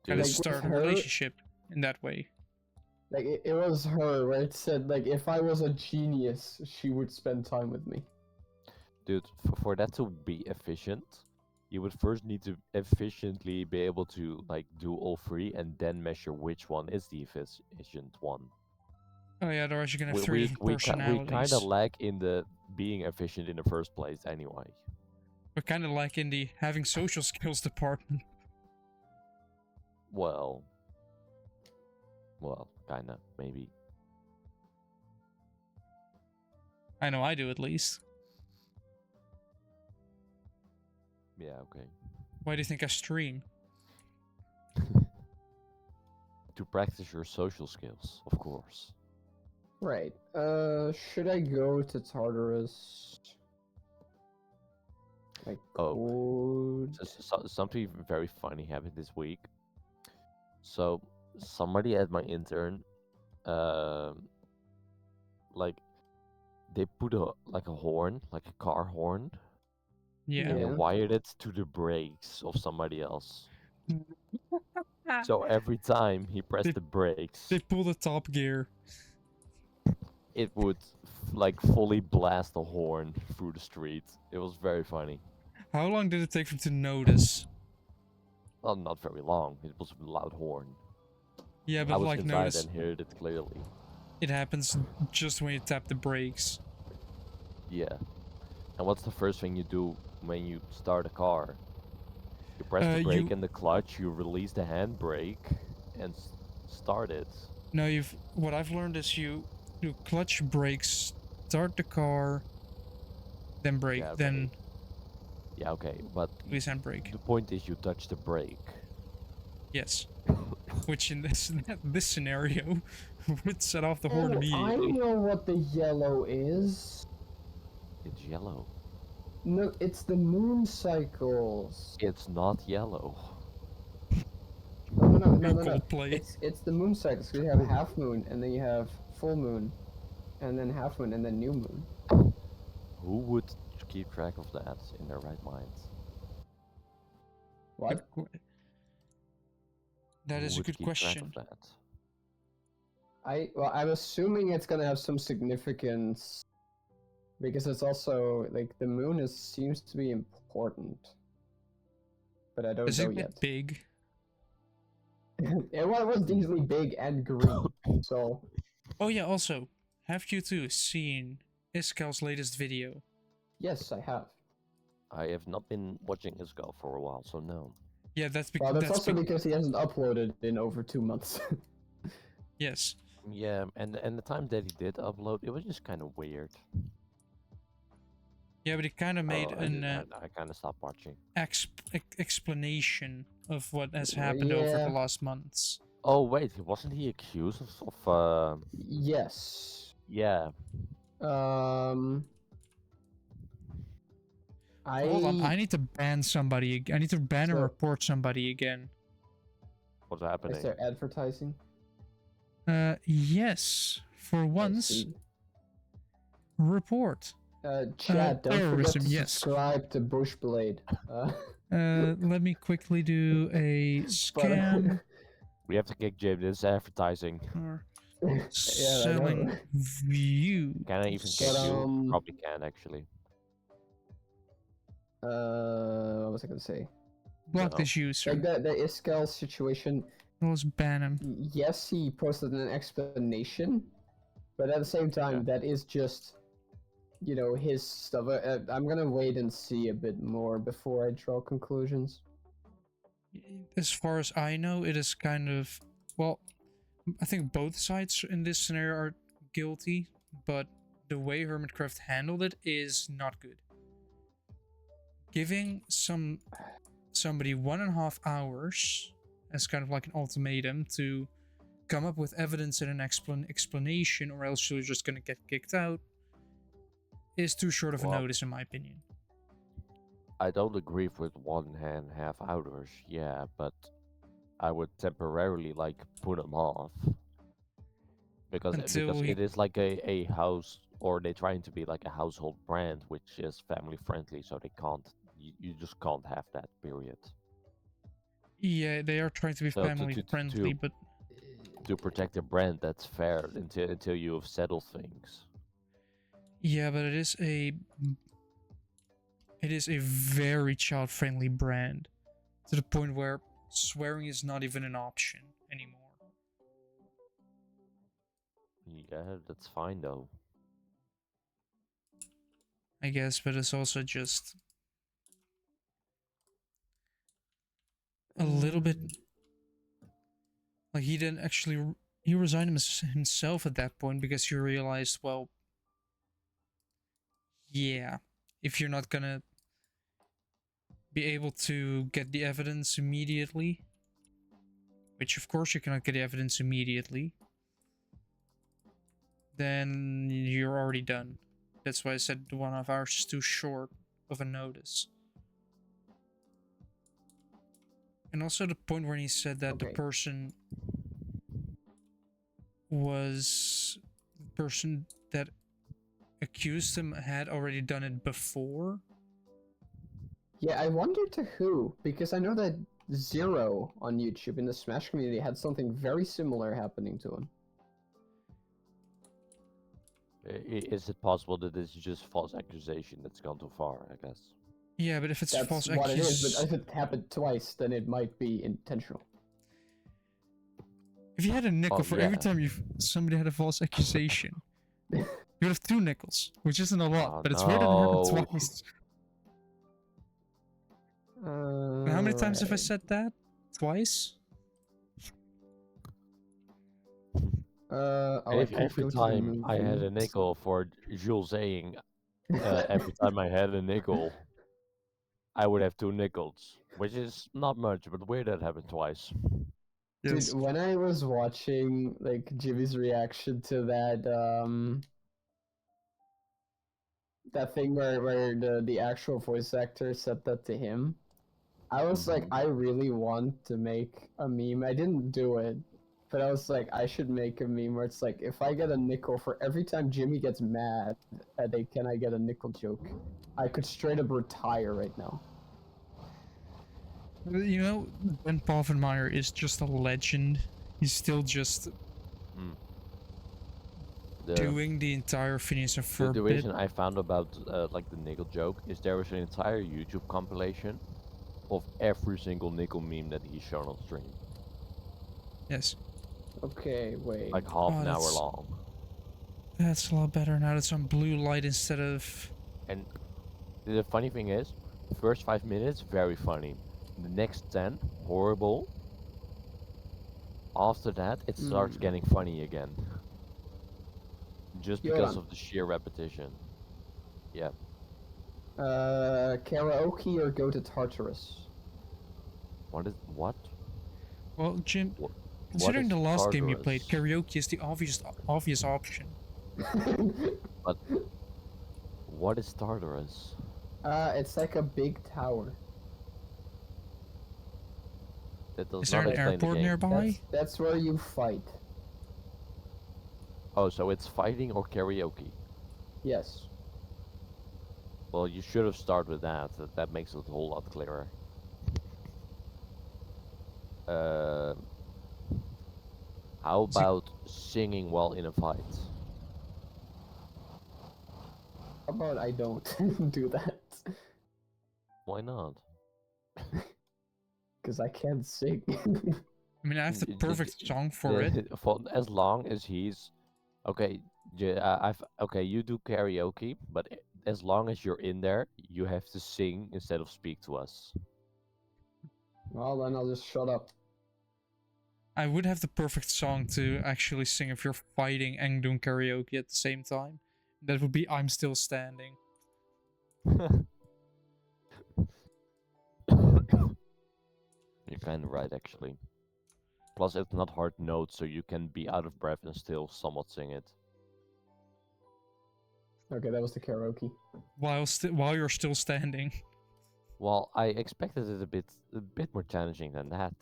kind Dude, of Like, start a with her- relationship in that way. Like it was her where it said like if I was a genius, she would spend time with me. Dude, for that to be efficient, you would first need to efficiently be able to like do all three and then measure which one is the efficient one. Oh yeah, otherwise you're gonna have three different we personalities. kind of lack in the being efficient in the first place anyway. We're kind of like in the having social skills department. Well, kinda, maybe. I know I do at least. Yeah, okay. Why do you think I stream? To practice your social skills, of course. Right. Should I go to Tartarus? Like, Oh. Something very funny happened this week. So somebody at my intern, like they put a horn, like a car horn, Yeah. and they Yeah. wired it to the brakes of somebody else. So every time he pressed the brakes, They pull the top gear. it would like fully blast the horn through the street. It was very funny. How long did it take for him to notice? Well, not very long. It was a loud horn. Yeah, I but was like inside notice and heard it clearly. it happens just when you tap the brakes. Yeah. And what's the first thing you do when you start a car? You press the brake and the clutch, you release the handbrake, and start it. No, what I've learned is you clutch brakes, start the car, then brake, Yeah, okay. then Yeah, okay, but release handbrake. the point is you touch the brake. Yes. Which in this scenario would set off the horn I immediately. know what the yellow is. It's yellow. No, it's the moon cycles. It's not yellow. No. Coldplay. It's the moon cycles. You have half moon, and then you have full moon, and then half moon, and then new moon. Who would keep track of that in their right minds? What? That Who is a would good keep track question. of that? I'm assuming it's gonna have some significance, because it's also like the moon seems to be important, but I don't Does know it yet. get big? It was easily big and green, so. Oh yeah, also, have you two seen Iskal's latest video? Yes, I have. I have not been watching Isgal for a while, so no. Yeah, that's Well, because that's also because he hasn't uploaded in over 2 months. yes. Yeah, and the time that he did upload, it was just kind of weird. Yeah, but he kind of made I kind of stopped watching. explanation of what has happened over the last months. Oh wait, wasn't he accused of Yes. Yeah. Hold on, I need to ban somebody. I need to ban and report somebody again. What's happening? Is there advertising? Yes. For once. Report. Chat, don't forget to yes. subscribe to Bushblade. Let me quickly do a scan. We have to kick Jim. This is advertising. Selling views. Can I even kick you? Probably can, actually. What was I gonna say? Block this user. Like the Iskal situation. Let's ban him. Yes, he posted an explanation, but at the same time, that is just, you know, his stuff. I'm gonna wait and see a bit more before I draw conclusions. As far as I know, it is kind of, well, I think both sides in this scenario are guilty, but the way Hermitcraft handled it is not good. Giving somebody 1.5 hours as kind of like an ultimatum to come up with evidence and an explanation, or else you're just gonna get kicked out, is too short of a notice, in my opinion. I don't agree with 1.5 hours, yeah, but I would temporarily like put them off because it is like a house, or they're trying to be like a household brand, which is family friendly, so they can't. You just can't have that, period. Yeah, they are trying to be family friendly, but to protect the brand, that's fair until you have settled things. Yeah, but it is a very child friendly brand, to the point where swearing is not even an option anymore. Yeah, that's fine though. I guess, but it's also just, a little bit like he didn't actually he resigned himself at that point because he realized, well, yeah, if you're not gonna be able to get the evidence immediately, which of course you cannot get the evidence immediately, then you're already done. That's why I said 1.5 hours is too short of a notice. And also the point where he said that the Okay. person was the person that accused him had already done it before. Yeah, I wonder to who, because I know that Zero on YouTube in the Smash community had something very similar happening to him. Is it possible that this is just false accusation that's gone too far, I guess? Yeah, but if it's That's false what it is, but if it happened twice, then it might be intentional. if you had a nickel Oh, for yeah. every time somebody had a false accusation, you would have 2 nickels, which isn't a lot, Oh, but it's weird that it happened no. twice. And how many times have I Alright. said that? Twice? If every time I had a nickel for Jules saying, every time I had a nickel, I would have 2 nickels, which is not much, but weird that happened twice. Yes. Dude, when I was watching like Jimmy's reaction to that thing where the actual voice actor said that to him, I was like, I really want to make a meme. I didn't do it, but I was like, I should make a meme where it's like, if I get a nickel for every time Jimmy gets mad at a can I get a nickel joke, I could straight up retire right now. You know, Ben Povenmire is just a legend. He's still just doing the entire Phineas and Ferb The bit. reason I found about like the nickel joke is there was an entire YouTube compilation of every single nickel meme that he's shown on stream. Yes. Okay, wait. Like half an hour that's- long. That's a lot better now. That's on blue light instead of. And the funny thing is, first 5 minutes, very funny. The next 10, horrible. After that, it starts getting funny again. Just because Johan. of the sheer repetition. Yeah. Karaoke or go to Tartarus? What? Well, Jim, What considering is the last game you Tartarus? played, karaoke is the obvious option. But what is Tartarus? It's like a big tower. That does Is there not an explain the airport game. nearby? That's where you fight. Oh, so it's fighting or karaoke? Yes. Well, you should have started with that. That makes it a whole lot clearer. How about singing while in a fight? How about I don't do that? Why not? Because I can't sing. I mean, I have the perfect song for it. As long as he's okay. Okay. You do karaoke, but as long as you're in there, you have to sing instead of speak to us. Well, then I'll just shut up. I would have the perfect song to actually sing if you're fighting and doing karaoke at the same time. That would be I'm Still Standing. You're kind of right, actually. Plus, it's not hard notes, so you can be out of breath and still somewhat sing it. Okay, that was the karaoke. While you're still standing. Well, I expected it a bit more challenging than that,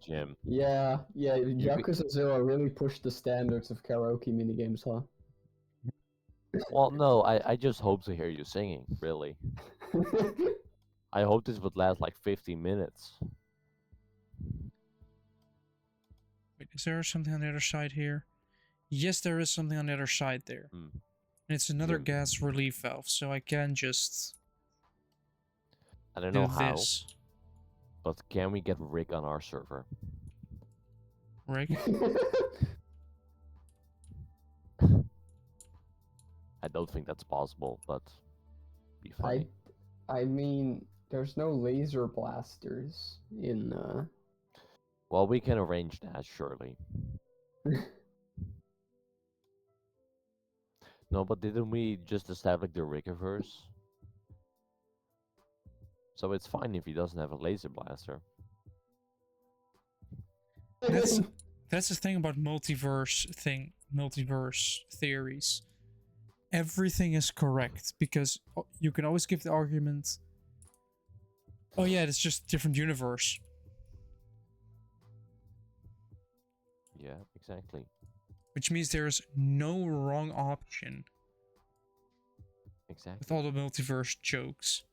Jim. Yeah, Yakuza Zero really pushed the standards of karaoke minigames, huh? Well, no, I just hope to hear you singing, really. I hope this would last like 15 minutes. Wait, is there something on the other side here? Yes, there is something on the other side there. And it's another Jim. gas relief valve, so I can just I don't do know how, this. but can we get Rick on our server? Rick? I don't think that's possible, but be funny. I mean, There's no laser blasters in Well, we can arrange that, surely. No, but didn't we just establish the Rigiverse? So it's fine if he doesn't have a laser blaster. That's the thing about multiverse theories. Everything is correct because you can always give the argument, oh yeah, it's just a different universe. Yeah, exactly. Which means there's no wrong option with Exactly. all the multiverse jokes.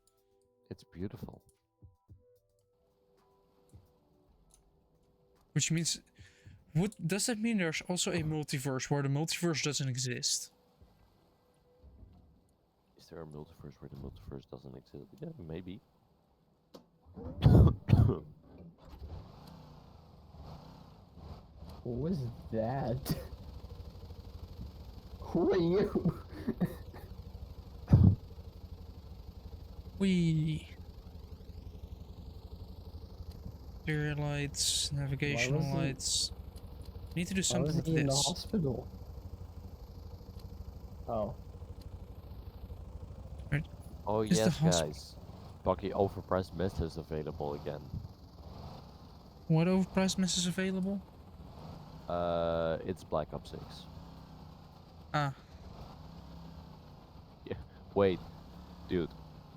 It's beautiful. Which means, does that mean there's also a multiverse where the multiverse doesn't exist? Is there a multiverse where the multiverse doesn't exist? Yeah, maybe. What was that? Who are you? We Interior lights, navigational wasn't- lights. Need to do Why something was with he in the this. hospital? Oh. Oh Is the yes, hosp- guys. Bucky overpriced mist is available again. What overpriced mess is available? It's Black Ops 6. Ah, Wait, dude,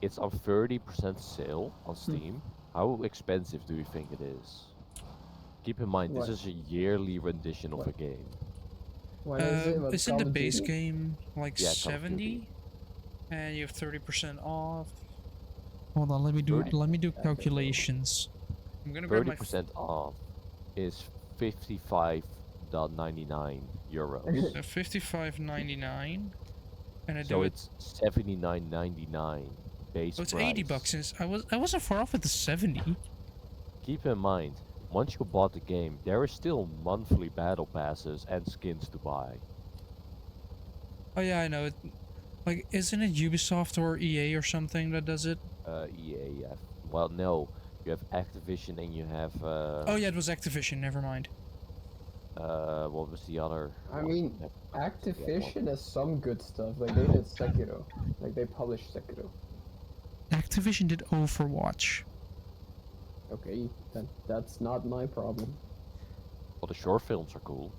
it's on 30% sale on Steam. How expensive do you think it is? Keep in mind, What? this is a yearly rendition of What? a game. What is it? What's isn't the Call of base Duty? game like Yeah, Call of Duty. 70? And you have 30% off. Hold on, let me do 30 calculations. I'm gonna grab my 30% off is 55.99 euros. so 55.99, and I So do it. it's 79.99 base Oh, it's price. 80 bucks. Since I wasn't far off with the 70. Keep in mind, once you bought the game, there is still monthly battle passes and skins to buy. Oh yeah, I know it. Like, isn't it Ubisoft or EA or something that does it? EA, yeah. Well, no, you have Activision and you have Oh yeah, it was Activision. Never mind. what was the other? I one? mean, I forgot the other one. Activision has some good stuff. Like they did Sekiro. Like they published Sekiro. Activision did Overwatch. Okay, that's not my problem. Well, the short films are cool.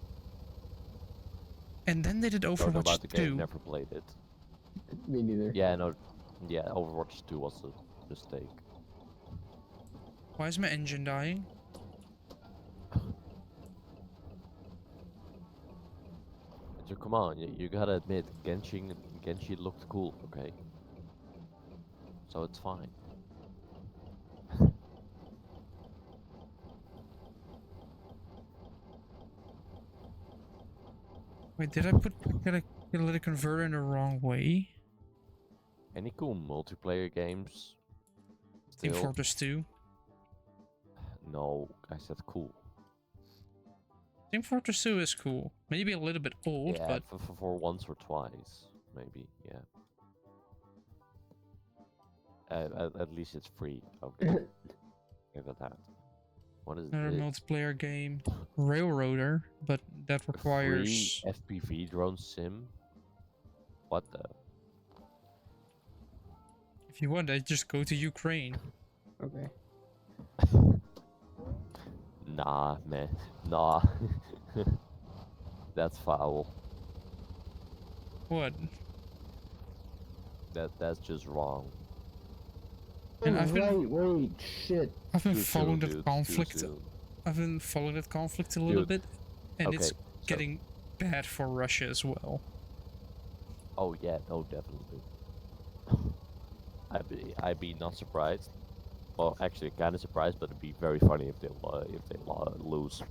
And then they did Don't know Overwatch about the game, 2. never played it. Me neither. Yeah, no, yeah, Overwatch 2 was a mistake. Why is my engine dying? So come on, you gotta admit, Genshin looked cool, okay? So it's fine. Wait, did I put catalytic converter in the wrong way? Any cool multiplayer games? Team Still? Fortress 2. No, I said cool. Team Fortress 2 is cool. Maybe a little bit old, Yeah, but for once or twice, maybe. Yeah. At least it's free. Okay. Give it that. What is another this? multiplayer game. Railroader, but that requires... Free FPV drone sim? What the? If you want, I just go to Ukraine. Okay. Nah, man. Nah. That's foul. What? That's just wrong. And I've been- wait, shit. I've been Too following soon, that dude, too conflict. soon. I've been following that conflict a little Dude, bit, and it's so- getting bad for Russia as well. Oh yeah, no, definitely. I'd be not surprised. Well, actually, kind of surprised, but it'd be very funny if they lose.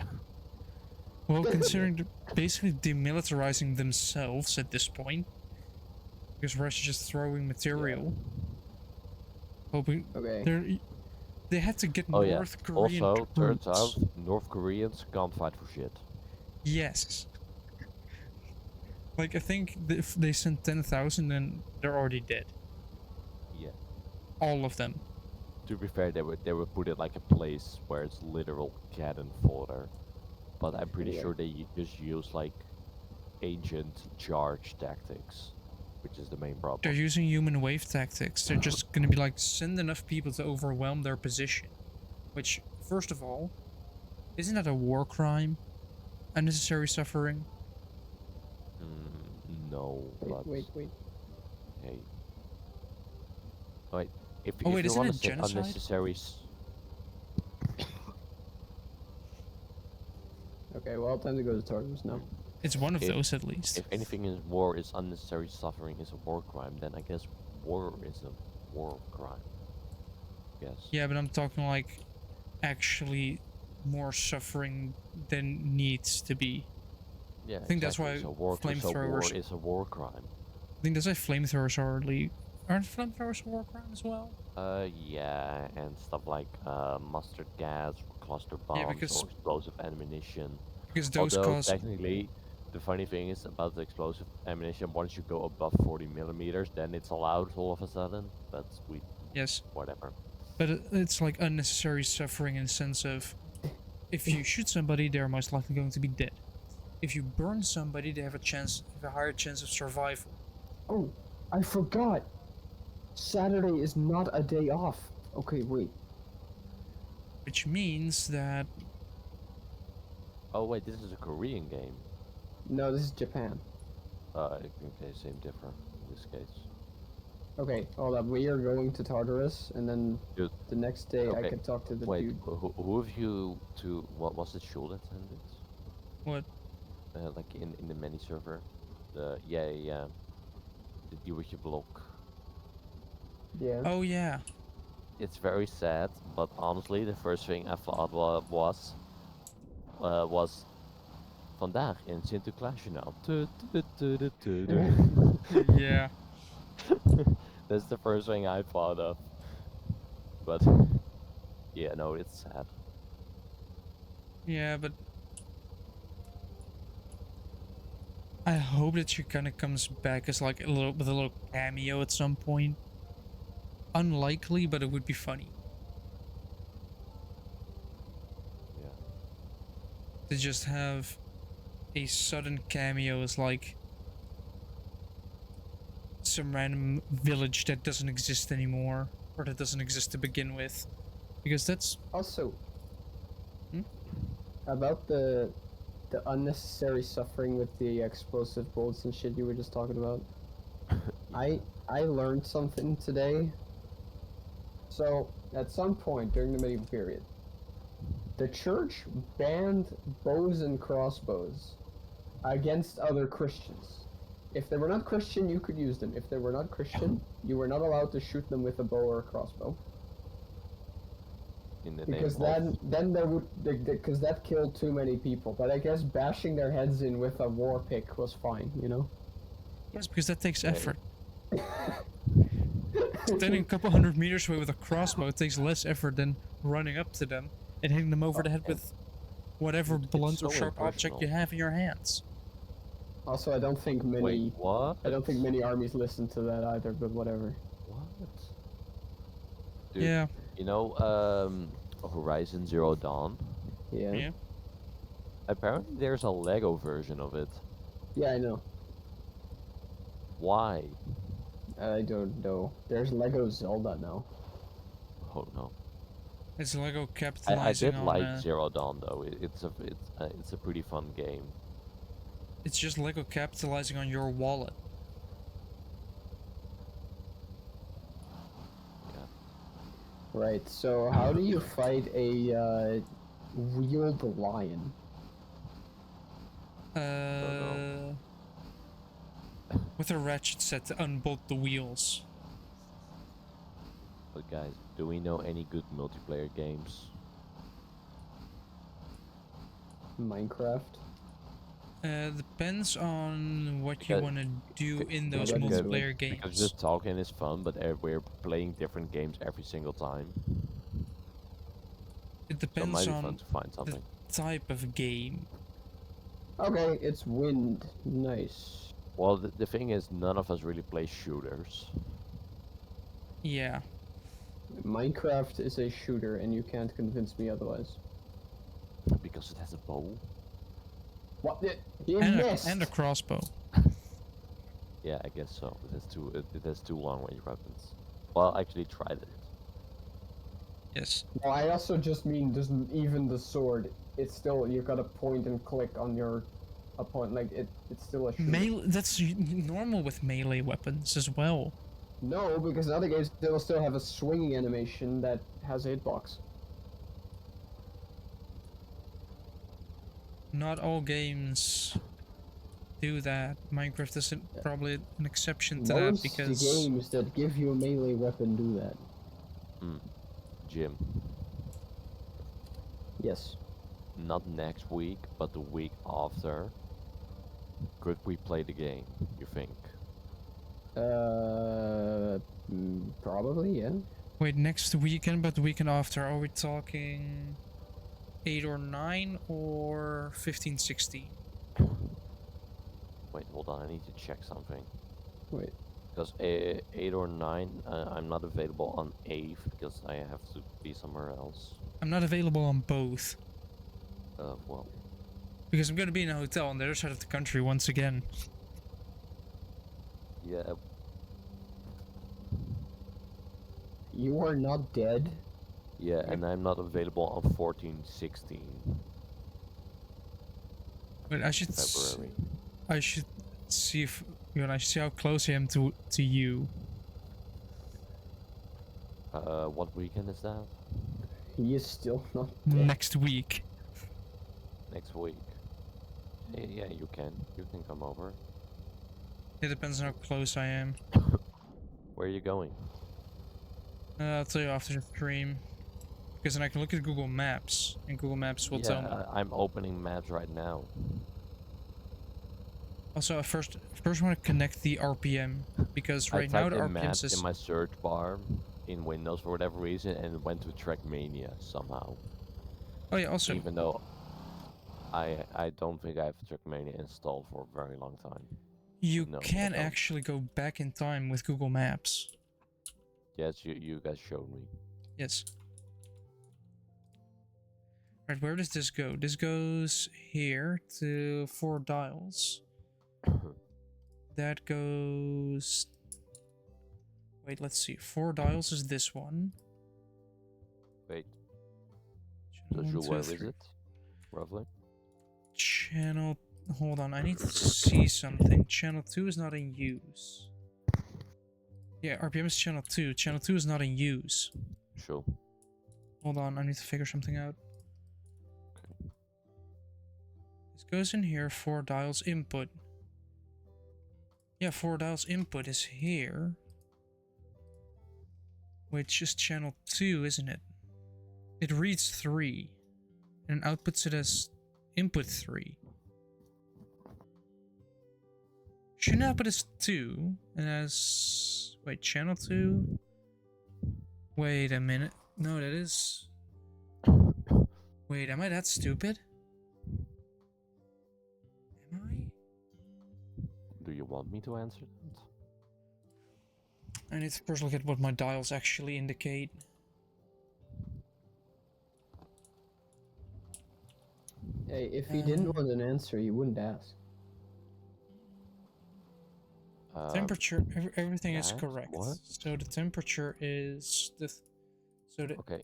Well, considering they're basically demilitarizing themselves at this point, because Russia's just throwing material, hoping Okay. they had to get Oh yeah. North Korean Also, turns troops. out North Koreans can't fight for shit. Yes. Like, I think if they sent 10,000, then they're already dead. Yeah. All of them. To be fair, they would put it like a place where it's literal cannon fodder. But I'm pretty Anyway. sure they just use like ancient charge tactics, which is the main They're problem. using human wave tactics. They're just gonna be like, send enough people to overwhelm their position. Which, first of all, isn't that a war crime? Unnecessary suffering? No, but Wait. hey, wait. If Oh if wait, you isn't want it to set genocide? unnecessary, Okay, well, time to go to Tartarus now. It's one of If- those at least. if anything in war is unnecessary suffering is a war crime, then I guess war is a war crime. Yes. Yeah, but I'm talking like actually more suffering than needs to be. Yeah. I think that's exactly. why so war flamethrowers- is a war crime. I think that's why flamethrowers aren't flamethrowers a war crime as well? Yeah, and stuff like mustard gas, cluster bombs, because- or explosive ammunition. Because those Although cause technically, the funny thing is about the explosive ammunition. Once you go above 40 millimeters, then it's allowed all of a sudden. But yes, whatever. but it's like unnecessary suffering in the sense of if you shoot somebody, they're most likely going to be dead. If you burn somebody, they have a higher chance of survival. Oh, I forgot. Saturday is not a day off. Okay, wait. Which means that Oh wait, this is a Korean game. No, this is Japan. Okay, same differ in this case. Okay, hold up. We are going to Tartarus, and then Dude, the next day I okay, can talk to the Wait, dude. who of you two? What was it? Schul attended? what? Like in the mini server. Yeah. The duwtje block. Yeah. Oh yeah. It's very sad, but honestly, the first thing I thought was vandaag in Sinterklaasjournaal. Yeah. That's the first thing I thought of. But yeah, no, it's sad. Yeah, but I hope that she kind of comes back as like with a little cameo at some point. Unlikely, but it would be funny Yeah. to just have a sudden cameo as like some random village that doesn't exist anymore, or that doesn't exist to begin with, because that's Also, Hmm? about the unnecessary suffering with the explosive bullets and shit you were just talking about. I learned something today. So, at some point during the medieval period, the church banned bows and crossbows against other Christians. If they were not Christian, you could use them. If they were not Christian, you were not allowed to shoot them with a bow or a crossbow. In the Because name of then there would because that killed too many people. But I guess bashing their heads in with a war pick was fine, you know. yes, because that takes Yeah. effort. Standing a couple hundred meters away with a crossbow takes less effort than running up to them and hitting them over the head with whatever It's blunt or so sharp object you impersonal. have in your hands. Also, I don't think many Wait, what? I don't think many armies listen to that either. But whatever. What? Dude, Yeah. you know, Horizon Zero Dawn. Yeah. Yeah. Apparently, there's a Lego version of it. Yeah, I know. Why? I don't know. There's Lego Zelda now. Oh no. It's Lego I capitalizing did on. like Zero Dawn though. It's a pretty fun game. It's just Lego capitalizing on your wallet. Right. So how do you fight a wheeled lion? With a ratchet set to unbolt the wheels. But guys, do we know any good multiplayer games? Minecraft. Depends on what you Because- want to do in those because- multiplayer Because games. just talking is fun, but we're playing different games every single time. It So it might depends be fun on to find something. type of game. Okay, it's wind. Nice. Well, the thing is, none of us really play shooters. Yeah. Minecraft is a shooter, and you can't convince me otherwise. Because it has a bow. What? He And missed. a crossbow. Yeah, I guess so. It has two long-range weapons. Well, I actually tried it. Yes. Well, I also just mean even the sword. It's still you gotta point and click on your opponent. Like it's still a shooter. Melee. That's normal with melee weapons as well. No, because in other games they will still have a swinging animation that has a hitbox. Not all games do that. Minecraft is probably an exception to Most that because games that give you a melee weapon do that. Jim, Yes. not next week, but the week after. Could we play the game, you think? Probably, yeah. wait, next weekend, but the weekend after, are we talking 8 or 9 or 15, 16? Wait, hold on, I need to check something. Wait. Because 8 or 9, I'm not available on 8th because I have to be somewhere else. I'm not available on both Well, because I'm gonna be in a hotel on the other side of the country once again. yeah, You are not dead. yeah, and I'm not available on 14, 16 But I should February. I should see if I should see how close I am to you. What weekend is that? He is still not dead. Next week. Next week. Yeah, you can come over. It depends on how close I am. Where are you going? I'll tell you after the stream. Because then I can look at Google Maps, and Google Maps will tell me. I'm opening maps right now. Also, I first want to connect the RPM, because right now the I typed in RPM maps says... in my search bar in Windows for whatever reason, and it went to Trackmania somehow. Oh yeah, also... Even though I don't think I have Trackmania installed for a very long time. You No, can actually go back in time with Google Maps. Yes, you guys showed me. Yes. Right, where does this go? This goes here to 4 dials. That goes... Wait, let's see. 4 dials is this one. Wait. Channel So 1, where 2, is 3. it? Roughly? Channel... Hold on, I need to see something. Channel 2 is not in use. Yeah, RPM is channel 2. Channel 2 is not in use. Sure. Hold on, I need to figure something out. This goes in here, 4 dials input. Yeah, 4 dials input is here. Which is channel 2, isn't it? It reads 3. And outputs it as input 3. Shouldn't output as 2, and as... Wait, channel 2? Wait a minute. No, that is... Wait, am I that stupid? Am I? Do you want me to answer that? I need to first look at what my dials actually indicate. Hey, if he didn't want an answer, he wouldn't ask. Temperature, everything is that? correct. What? So the temperature is the... Okay.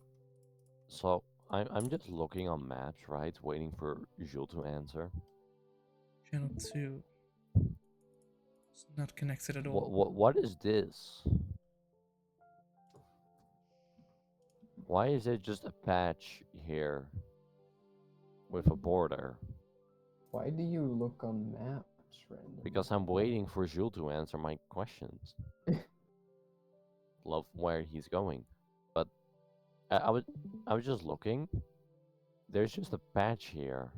So, I'm just looking on maps, right? Waiting for Jules to answer. Channel 2. It's not connected at all. What is this? Why is there just a patch here with a border? Why do you look on maps randomly? Because I'm waiting for Jules to answer my questions. Love where he's going. But I was just looking. There's just a patch here.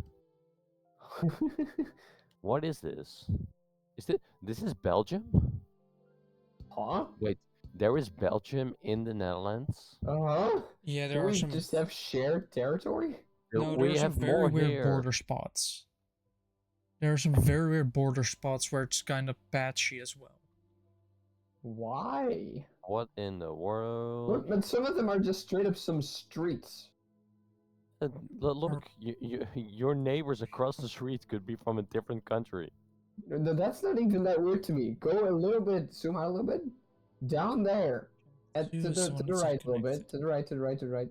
What is this? This is Belgium? Huh? Wait, there is Belgium in the Netherlands? Uh-huh. Yeah, Do there are we some... just have shared territory? No, there are some very weird border spots. There are some very weird border spots where it's kind of patchy as well. Why? What in the world? Look, but some of them are just straight up some streets. Look, your neighbors across the street could be from a different country. No, that's not even that weird to me. Go a little bit, zoom out a little bit. Down there. To the right a little bit. To the right, to the right, to the right.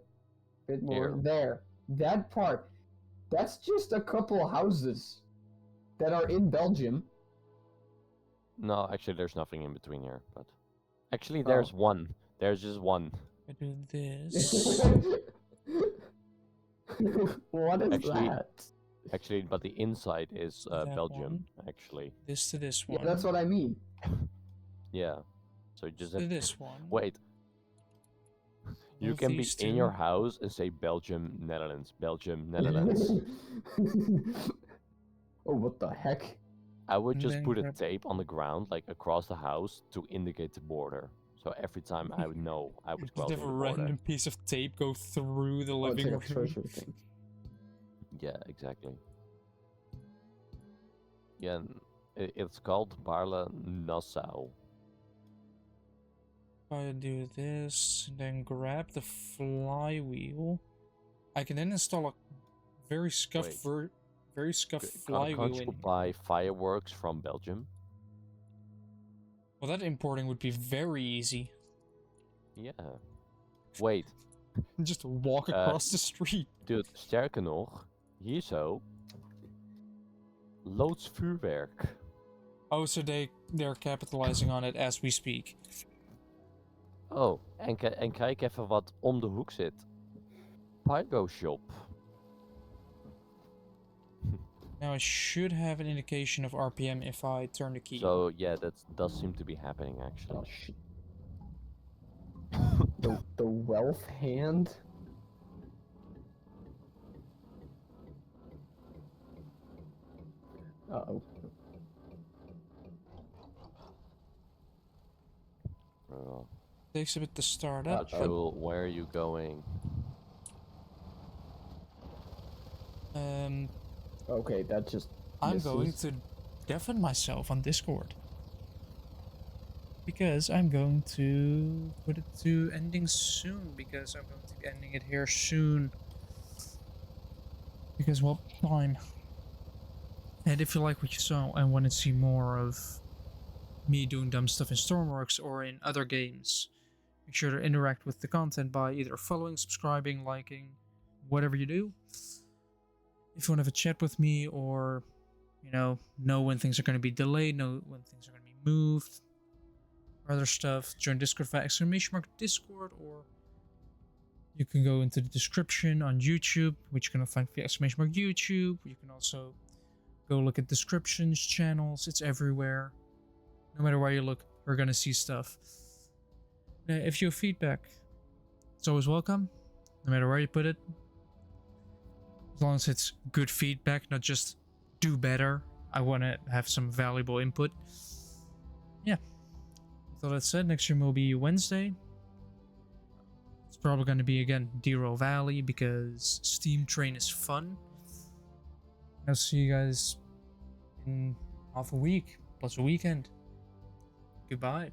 Bit more. Here. There. That part. That's just a couple houses that are in Belgium. No, actually, there's nothing in between here. But actually, there's one. There's just one. I do this. What is Actually- that? Actually, but the inside is That Belgium. one. Actually, This to this Yeah, one. that's what I mean. yeah. So you just To have this one. wait. You Move can be these in your two. house and say Belgium, Netherlands, Belgium, Netherlands. Oh, what the heck? I would And just then put a grab- tape on the ground, like across the house, to indicate the border. So every time I would know I was Just crossing have the a border. random piece of tape go through the Oh, it's living like a room. treasure thing. Yeah, exactly. Yeah, it's called Barla Nassau. I do this, then grab the flywheel. I can then install a very scuffed, very scuffed Can't flywheel you in. buy fireworks from Belgium? Well, that importing would be very easy. Yeah. Wait, Just walk across the street. dude, sterker nog, hier zo. Loods vuurwerk. Oh, so they're capitalizing on it as we speak. Oh, en kijk even wat om de hoek zit. Pyro Shop. Now I should have an indication of RPM if I turn the key. So yeah, that does seem to be happening actually. Oh shit. The wealth hand? Uh-oh. Takes a bit to start up. but, Jewel, where are you going? Okay, that just... I'm this going is- to deafen myself on Discord. Because I'm going to put it to ending soon. Because I'm going to be ending it here soon. Because, well, time. And if you like what you saw and want to see more of me doing dumb stuff in Stormworks or in other games, make sure to interact with the content by either following, subscribing, liking, whatever you do. If you want to have a chat with me or, you know when things are going to be delayed, know when things are going to be moved, or other stuff, join Discord via !Discord, or you can go into the description on YouTube, which you're going to find via !YouTube. You can also go look at descriptions, channels, it's everywhere. No matter where you look, we're going to see stuff. Now, if you have feedback, it's always welcome, no matter where you put it. As long as it's good feedback, not just do better. I want to have some valuable input. Yeah. With all that said, next stream will be Wednesday. It's probably going to be, again, Dero Valley, because Steam Train is fun. I'll see you guys in half a week, plus a weekend. Goodbye.